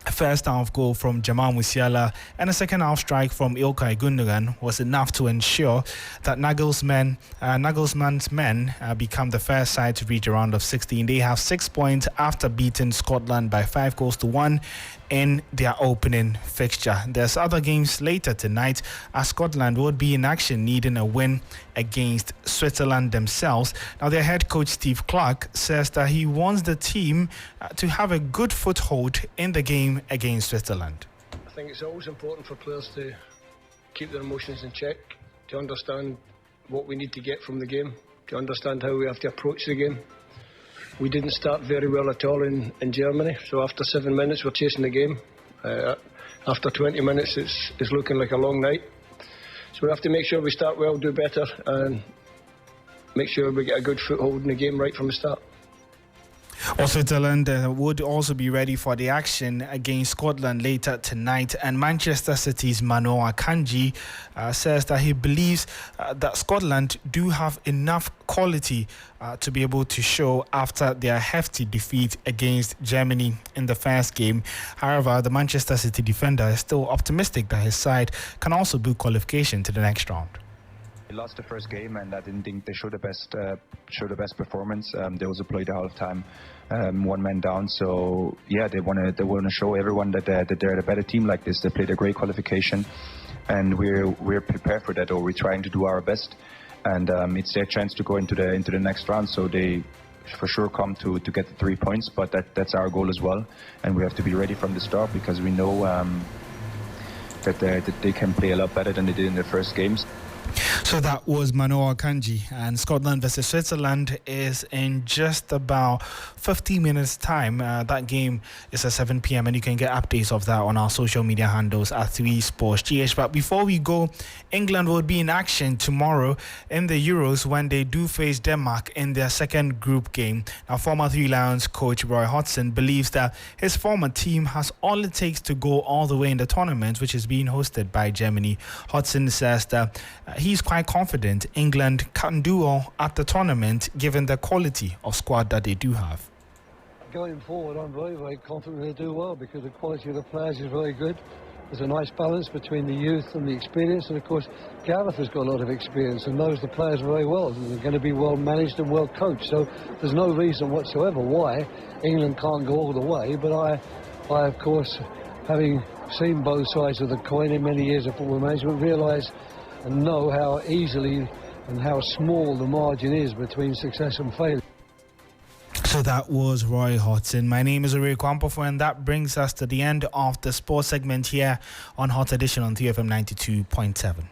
A first half goal from Jamal Musiala and a second half strike from Ilkay Gundogan was enough to ensure that Nagelsmann's men become the first side to reach a round of 16. They have 6 points after beating Scotland by 5-1 in their opening fixture. There's other games later tonight as Scotland would be in action needing a win against Switzerland themselves. Now, their head coach Steve Clarke says that he wants the team to have a good foothold in the game against Switzerland. I think it's always important for players to keep their emotions in check, to understand what we need to get from the game, to understand how we have to approach the game. We didn't start very well at all in Germany, so after 7 minutes we're chasing the game. After 20 minutes it's looking like a long night. So we have to make sure we start well, do better, and make sure we get a good foothold in the game right from the start. Switzerland would also be ready for the action against Scotland later tonight, and Manchester City's Mano Akanji says that he believes that Scotland do have enough quality to be able to show after their hefty defeat against Germany in the first game. However, the Manchester City defender is still optimistic that his side can also book qualification to the next round. They lost the first game, and I didn't think they showed the best performance. They also played the half time, 1 man down. So yeah, they want to show everyone that they're a better team like this. They played a great qualification, and we're prepared for that. Or we're trying to do our best, and it's their chance to go into the next round. So they for sure come to get the 3 points, but that's our goal as well. And we have to be ready from the start because we know that they can play a lot better than they did in their first games. So that was Manoa Akanji, and Scotland versus Switzerland is in just about 15 minutes time. That game is at 7 p.m. and you can get updates of that on our social media handles at 3SportsGH. But before we go, England will be in action tomorrow in the Euros when they do face Denmark in their second group game. Now, former Three Lions coach Roy Hodgson believes that his former team has all it takes to go all the way in the tournament, which is being hosted by Germany. Hodgson says that he's quite confident England can do all at the tournament given the quality of squad that they do have. Going forward, I'm very, very confident they'll do well because the quality of the players is very good. There's a nice balance between the youth and the experience, and of course Gareth has got a lot of experience and knows the players very well. They're going to be well managed and well coached, so there's no reason whatsoever why England can't go all the way. But I of course, having seen both sides of the coin in many years of football management, realise and know how easily and how small the margin is between success and failure. So that was Roy Hodgson. My name is Uri Kwampofo, and that brings us to the end of the sports segment here on Hot Edition on 3FM 92.7.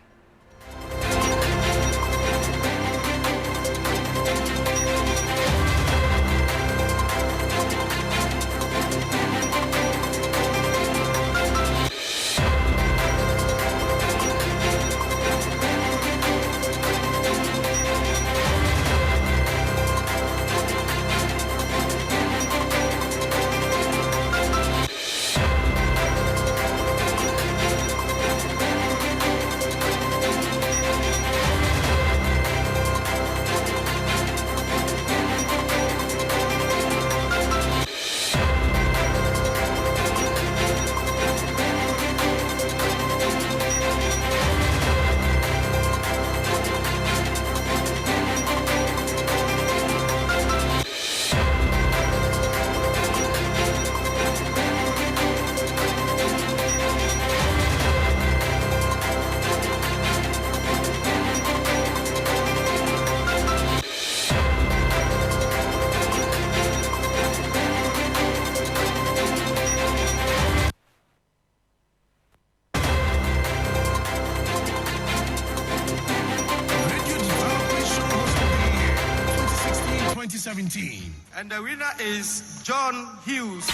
And the winner is John Hughes.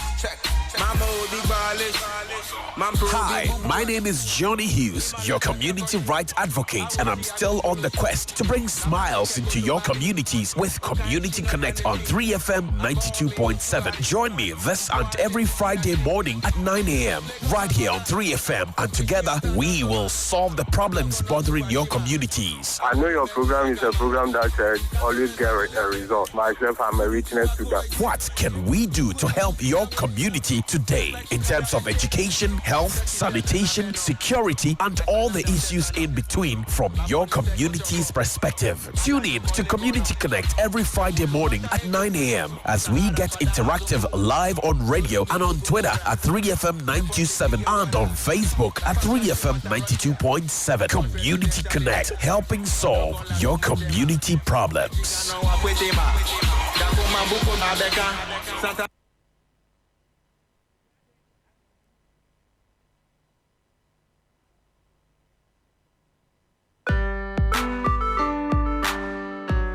Hi, my name is Johnny Hughes, your community rights advocate, and I'm still on the quest to bring smiles into your communities with Community Connect on 3FM 92.7. Join me this and every Friday morning at 9 a.m. right here on 3FM, and together we will solve the problems bothering your communities. I know your program is a program that always get a result. Myself, I'm a witness to that. What can we do to help your community today in terms of education, health, sanitation, security, and all the issues in between from your community's perspective? Tune in to Community Connect every Friday morning at 9 a.m. as we get interactive live on radio and on Twitter at 3FM 927 and on Facebook at 3FM 92.7. Community Connect, helping solve your community problems.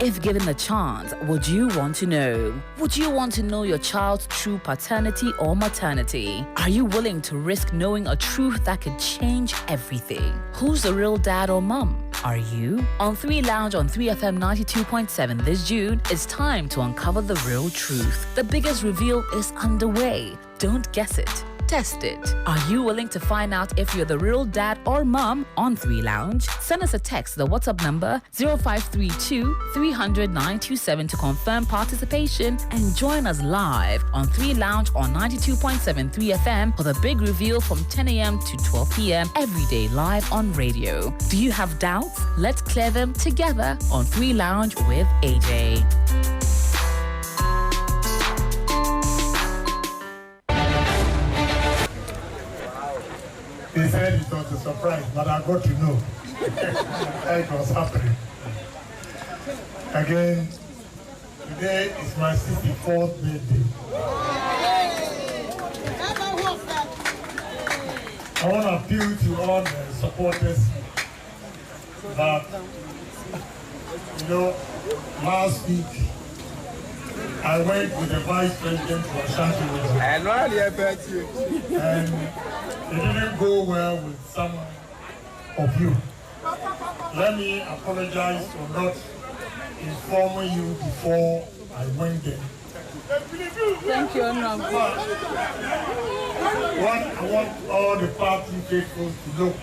If given the chance, would you want to know? Would you want to know your child's true paternity or maternity? Are you willing to risk knowing a truth that could change everything? Who's the real dad or mum? Are you? On 3 Lounge on 3FM 92.7 this June, it's time to uncover the real truth. The biggest reveal is underway. Don't guess it. Test it. Are you willing to find out if you're the real dad or mum on 3 Lounge? Send us a text to the WhatsApp number 0532 300 927 to confirm participation and join us live on 3 Lounge on 92.7 3FM for the big reveal from 10 a.m. to 12 p.m. every day live on radio. Do you have doubts? Let's clear them together on 3 Lounge with AJ. He said it was a surprise, but I got to know it was happening. Again, today is my 64th birthday. I want to appeal to all the supporters that, last week I went with the Vice President to Ashanti region. And it didn't go well with some of you. Let me apologize for not informing you before I went there. Thank you, Honorable. I want all the party faithfuls to know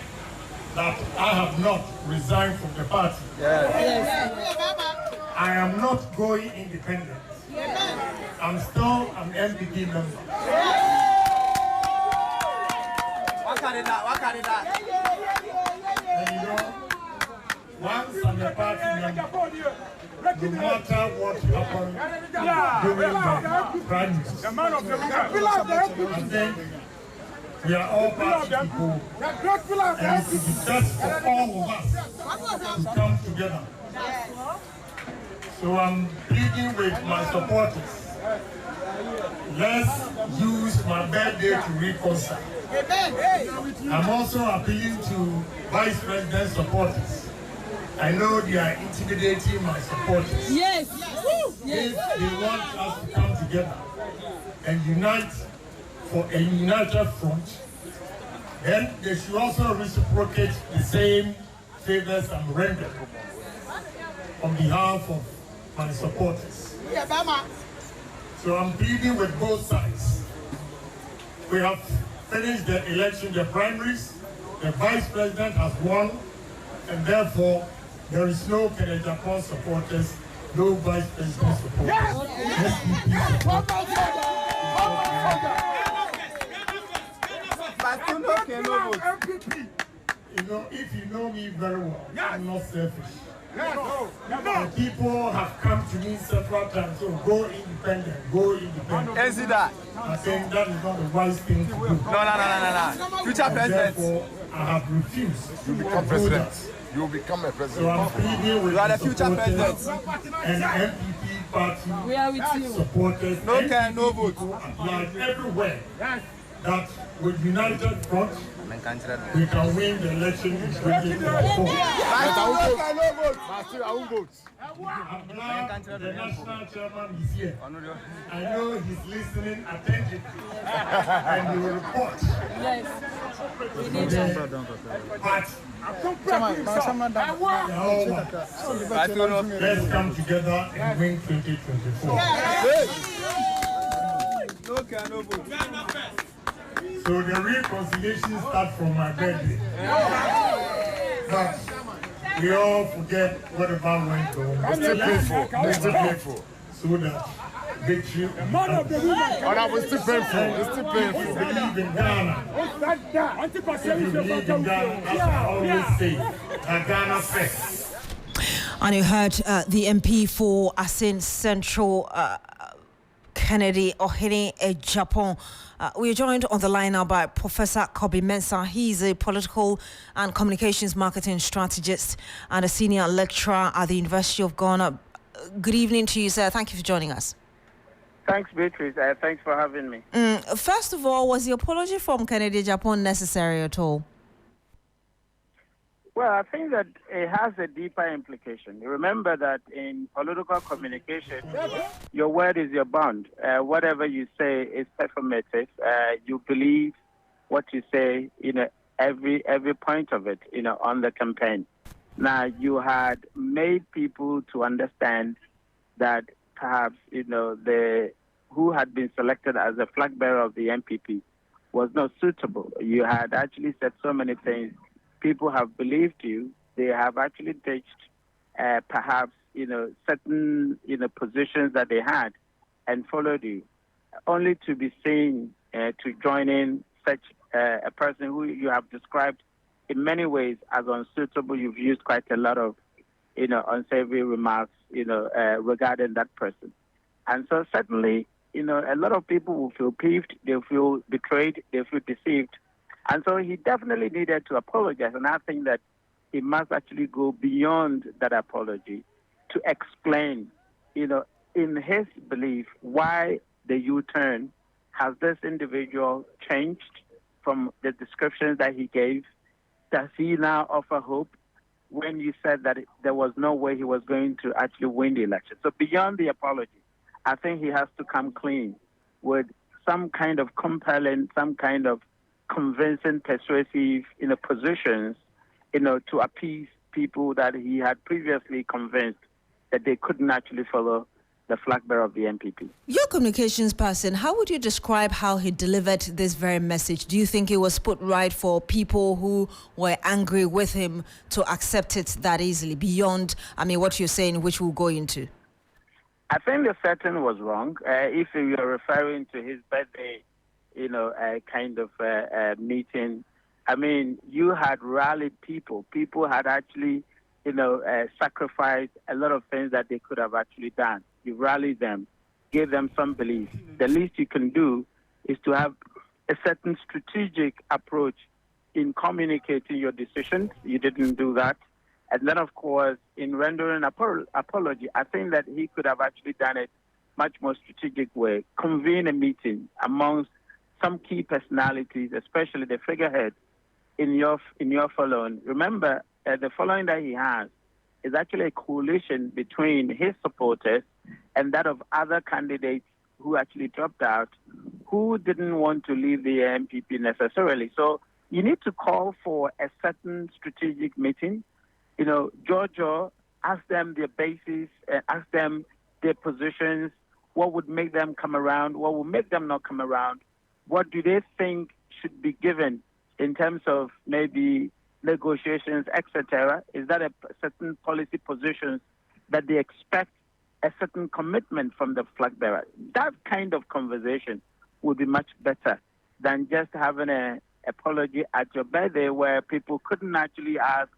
that I have not resigned from the party. Yes. I am not going independent. I'm still an MPP member. And once I'm a party member, no matter what happens during the primaries, I think we are all party people, and it would be best for all of us to come together. So I'm pleading with my supporters. Let's use my birthday to reconcile. I'm also appealing to Vice President supporters. I know they are intimidating my supporters. Yes. If they want us to come together and unite for a united front, then they should also reciprocate the same favors I'm rendering on behalf of my supporters. So I'm pleading with both sides. We have finished the election, the primaries. The Vice President has won, and therefore there is no Agyapong supporters, no Vice President supporters. If you know me very well, I'm not selfish. People have come to me several times, so go independent, go independent. I think that is not the wise thing to do. No. Future president. Therefore, I have refused You become president. You will become a president. So I'm pleading with the future president. And MPP party We are with you. supporters, No vote. like everywhere, that with united front, we can win the election in 2024. I won't vote. I'm glad the national chairman is here. I know he's listening attentively and he will report. Yes. We need But let's come together and win 2024. So the reconciliation starts from my birthday. But we all forget whatever went wrong. It's still painful. So that victory. It's still painful. If you believe in Ghana, as I always say, that Ghana first. And you heard the MP for Asin Central, Kennedy Ohene Agyapong. We are joined on the line now by Professor Kobe Mensah. He's a political and communications marketing strategist and a senior lecturer at the University of Ghana. Good evening to you, sir. Thank you for joining us. Thanks, Beatrice. Thanks for having me. First of all, was the apology from Kennedy Agyapong necessary at all? Well, I think that it has a deeper implication. Remember that in political communication, your word is your bond. Whatever you say is performative. You believe what you say, every point of it, on the campaign. Now, you had made people to understand that perhaps, who had been selected as the flag bearer of the MPP was not suitable. You had actually said so many things. People have believed you. They have actually ditched perhaps, certain, positions that they had and followed you, only to be seen to join in such a person who you have described in many ways as unsuitable. You've used quite a lot of, unsavory remarks, regarding that person. And so certainly, a lot of people will feel peeved, they'll feel betrayed, they'll feel deceived. And so he definitely needed to apologize. And I think that he must actually go beyond that apology to explain, in his belief, why the U-turn has this individual changed from the descriptions that he gave, does he now offer hope when you said that there was no way he was going to actually win the election? So beyond the apology, I think he has to come clean with some kind of compelling, some kind of convincing, persuasive, positions, to appease people that he had previously convinced that they couldn't actually follow the flag bearer of the MPP. Your communications person, how would you describe how he delivered this very message? Do you think it was put right for people who were angry with him to accept it that easily, beyond, what you're saying, which we'll go into? I think the setting was wrong. If you are referring to his birthday, kind of meeting, you had rallied people. People had actually, sacrificed a lot of things that they could have actually done. You rallied them, gave them some belief. The least you can do is to have a certain strategic approach in communicating your decisions. You didn't do that. And then, of course, in rendering apology, I think that he could have actually done it much more strategic way, convene a meeting amongst some key personalities, especially the figurehead in your following. Remember, the following that he has is actually a coalition between his supporters and that of other candidates who actually dropped out, who didn't want to leave the MPP necessarily. So you need to call for a certain strategic meeting. Georgia, ask them their basis, ask them their positions, what would make them come around, what would make them not come around, what do they think should be given in terms of maybe negotiations, etc. Is that a certain policy positions that they expect a certain commitment from the flag bearer? That kind of conversation would be much better than just having an apology at your birthday where people couldn't actually ask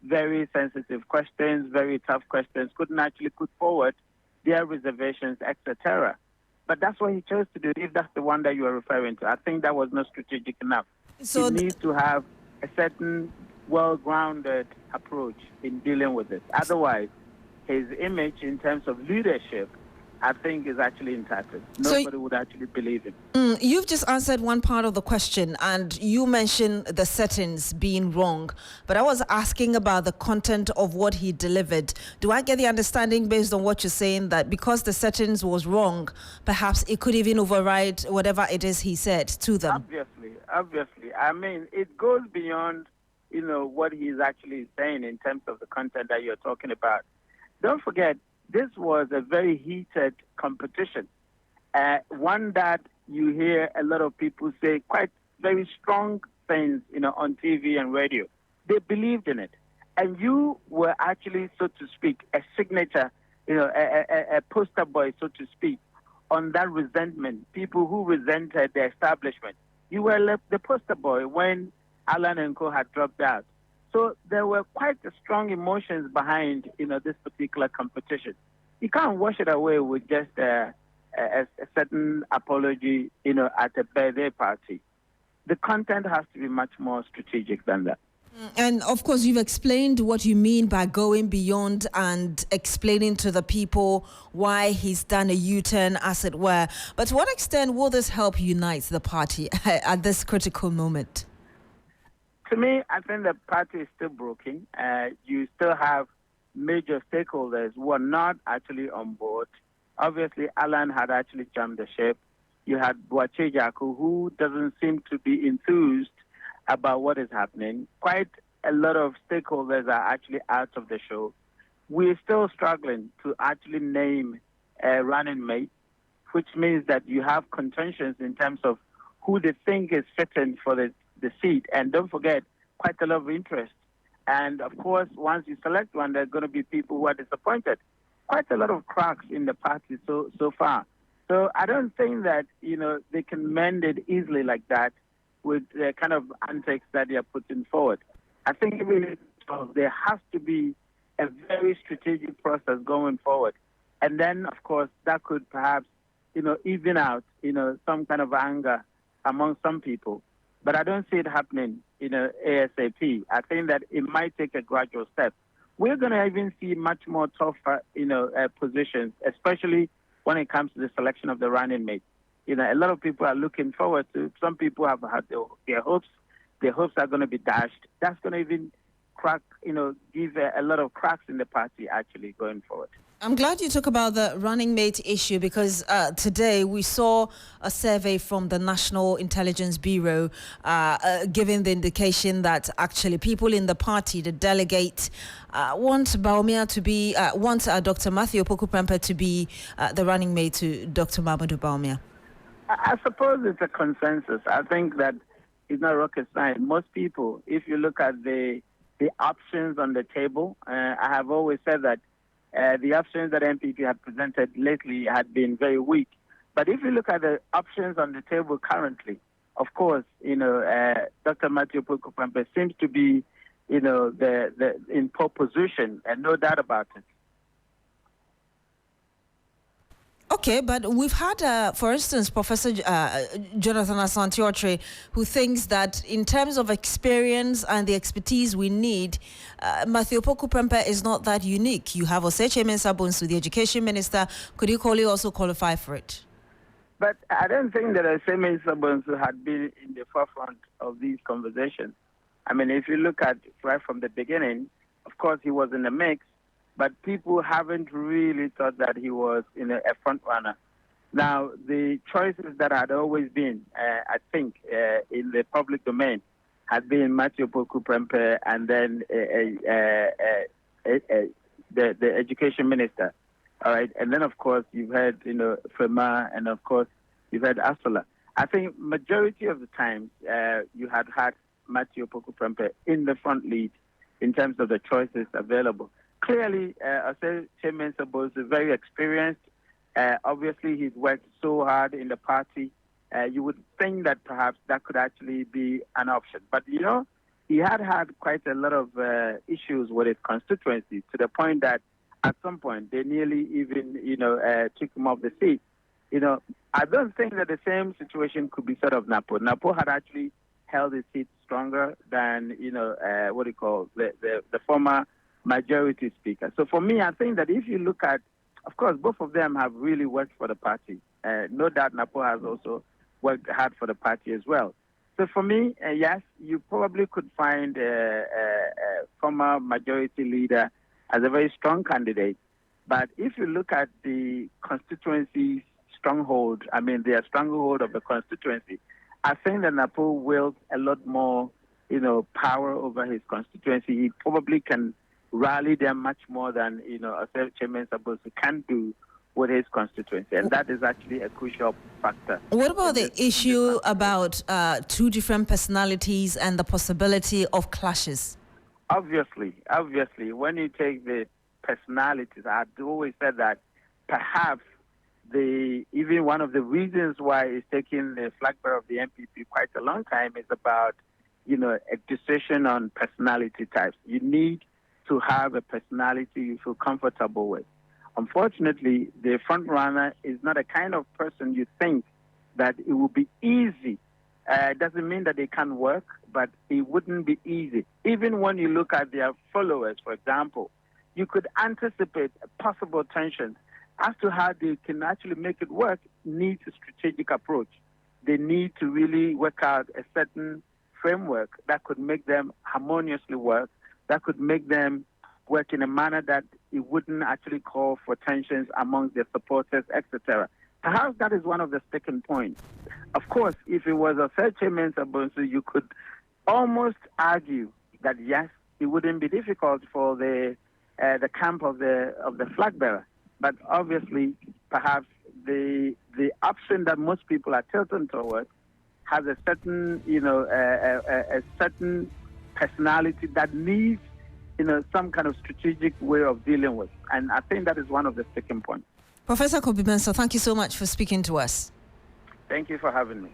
very sensitive questions, very tough questions, couldn't actually put forward their reservations, etc. But that's what he chose to do, if that's the one that you are referring to. I think that was not strategic enough. So he needs to have a certain well-grounded approach in dealing with it. Otherwise, his image in terms of leadership, I think, is actually impacted. Nobody would actually believe him. You've just answered one part of the question, and you mentioned the settings being wrong. But I was asking about the content of what he delivered. Do I get the understanding, based on what you're saying, that because the settings was wrong, perhaps it could even override whatever it is he said to them? Obviously. It goes beyond, what he's actually saying in terms of the content that you're talking about. Don't forget, this was a very heated competition, one that you hear a lot of people say quite very strong things, on TV and radio. They believed in it. And you were actually, so to speak, a signature, a poster boy, so to speak, on that resentment, people who resented the establishment. You were the poster boy when Alan and Co. had dropped out. So there were quite strong emotions behind, this particular competition. You can't wash it away with just a certain apology, at a birthday party. The content has to be much more strategic than that. And of course, you've explained what you mean by going beyond and explaining to the people why he's done a U-turn, as it were. But to what extent will this help unite the party at this critical moment? To me, I think the party is still broken. You still have major stakeholders who are not actually on board. Obviously, Alan had actually jumped the ship. You had Boache Jaku, who doesn't seem to be enthused about what is happening. Quite a lot of stakeholders are actually out of the show. We're still struggling to actually name a running mate, which means that you have contentions in terms of who they think is fitting for the seat. And don't forget, quite a lot of interest. And of course, once you select one, there are going to be people who are disappointed. Quite a lot of cracks in the party so far. So I don't think that, they can mend it easily like that with the kind of antics that they are putting forward. I think there has to be a very strategic process going forward. And then, of course, that could perhaps, even out, some kind of anger among some people. But I don't see it happening, ASAP. I think that it might take a gradual step. We're going to even see much more tougher, positions, especially when it comes to the selection of the running mate. a lot of people are looking forward to. Some people have had their hopes. Their hopes are going to be dashed. That's going to even give a lot of cracks in the party actually going forward. I'm glad you talk about the running mate issue because today we saw a survey from the National Intelligence Bureau giving the indication that actually people in the party, the delegate, want Bawumia to be, want Dr. Matthew Opoku-Prempeh to be the running mate to Dr. Mahamudu Bawumia. I suppose it's a consensus. I think that it's not rocket science. Most people, if you look at the options on the table, I have always said that the options that MPP have presented lately had been very weak. But if you look at the options on the table currently, of course, Dr. Matthew Opoku-Prempeh seems to be, the in pole position, and no doubt about it. Okay, but we've had, for instance, Professor Jonathan Asante-Otre, who thinks that in terms of experience and the expertise we need, Matthew Opoku-Prempeh is not that unique. You have Oseche Mensah-Bonsu, the Education Minister. Could you also qualify for it? But I don't think that Oseche Mensah-Bonsu had been in the forefront of these conversations. I mean, if you look at right from the beginning, of course, he was in the mix, but people haven't really thought that he was a front runner. Now, the choices that had always been, I think, in the public domain had been Matthew Opoku-Prempeh and then the Education Minister. All right, and then of course you've had Frema, and of course you've had Astola. I think majority of the times you had Matthew Opoku-Prempeh in the front lead in terms of the choices available. Clearly, Oseche Mensah-Bonsu is very experienced. Obviously, he's worked so hard in the party. You would think that perhaps that could actually be an option. But, he had quite a lot of issues with his constituency to the point that at some point they nearly even, took him off the seat. I don't think that the same situation could be said of Napo. Napo had actually held his seat stronger than, the former majority speaker. So for me, I think that if you look at, of course, both of them have really worked for the party. No doubt Napo has also worked hard for the party as well. So for me, yes, you probably could find a former majority leader as a very strong candidate. But if you look at the constituency's stronghold, their stronghold of the constituency, I think that Napo wields a lot more, power over his constituency. He probably can rally them much more than, Oseche Mensah-Bonsu can do with his constituency. And that is actually a crucial factor. What about the issue about two different personalities and the possibility of clashes? Obviously, when you take the personalities, I've always said that perhaps even one of the reasons why it's taking the flag bearer of the MPP quite a long time is about, a decision on personality types. You need to have a personality you feel comfortable with. Unfortunately, the front runner is not a kind of person you think that it will be easy. It doesn't mean that they can't work, but it wouldn't be easy. Even when you look at their followers, for example, you could anticipate possible tensions. As to how they can actually make it work needs a strategic approach. They need to really work out a certain framework that could make them harmoniously work, that could make them work in a manner that it wouldn't actually call for tensions among their supporters, etc. Perhaps that is one of the sticking points. Of course, if it was Oseche Mensah-Bonsu, you could almost argue that yes, it wouldn't be difficult for the camp of the flag bearer. But obviously, perhaps the option that most people are tilting towards has a certain, a certain personality that needs, some kind of strategic way of dealing with. And I think that is one of the sticking points. Professor Kobi Mensah, thank you so much for speaking to us. Thank you for having me.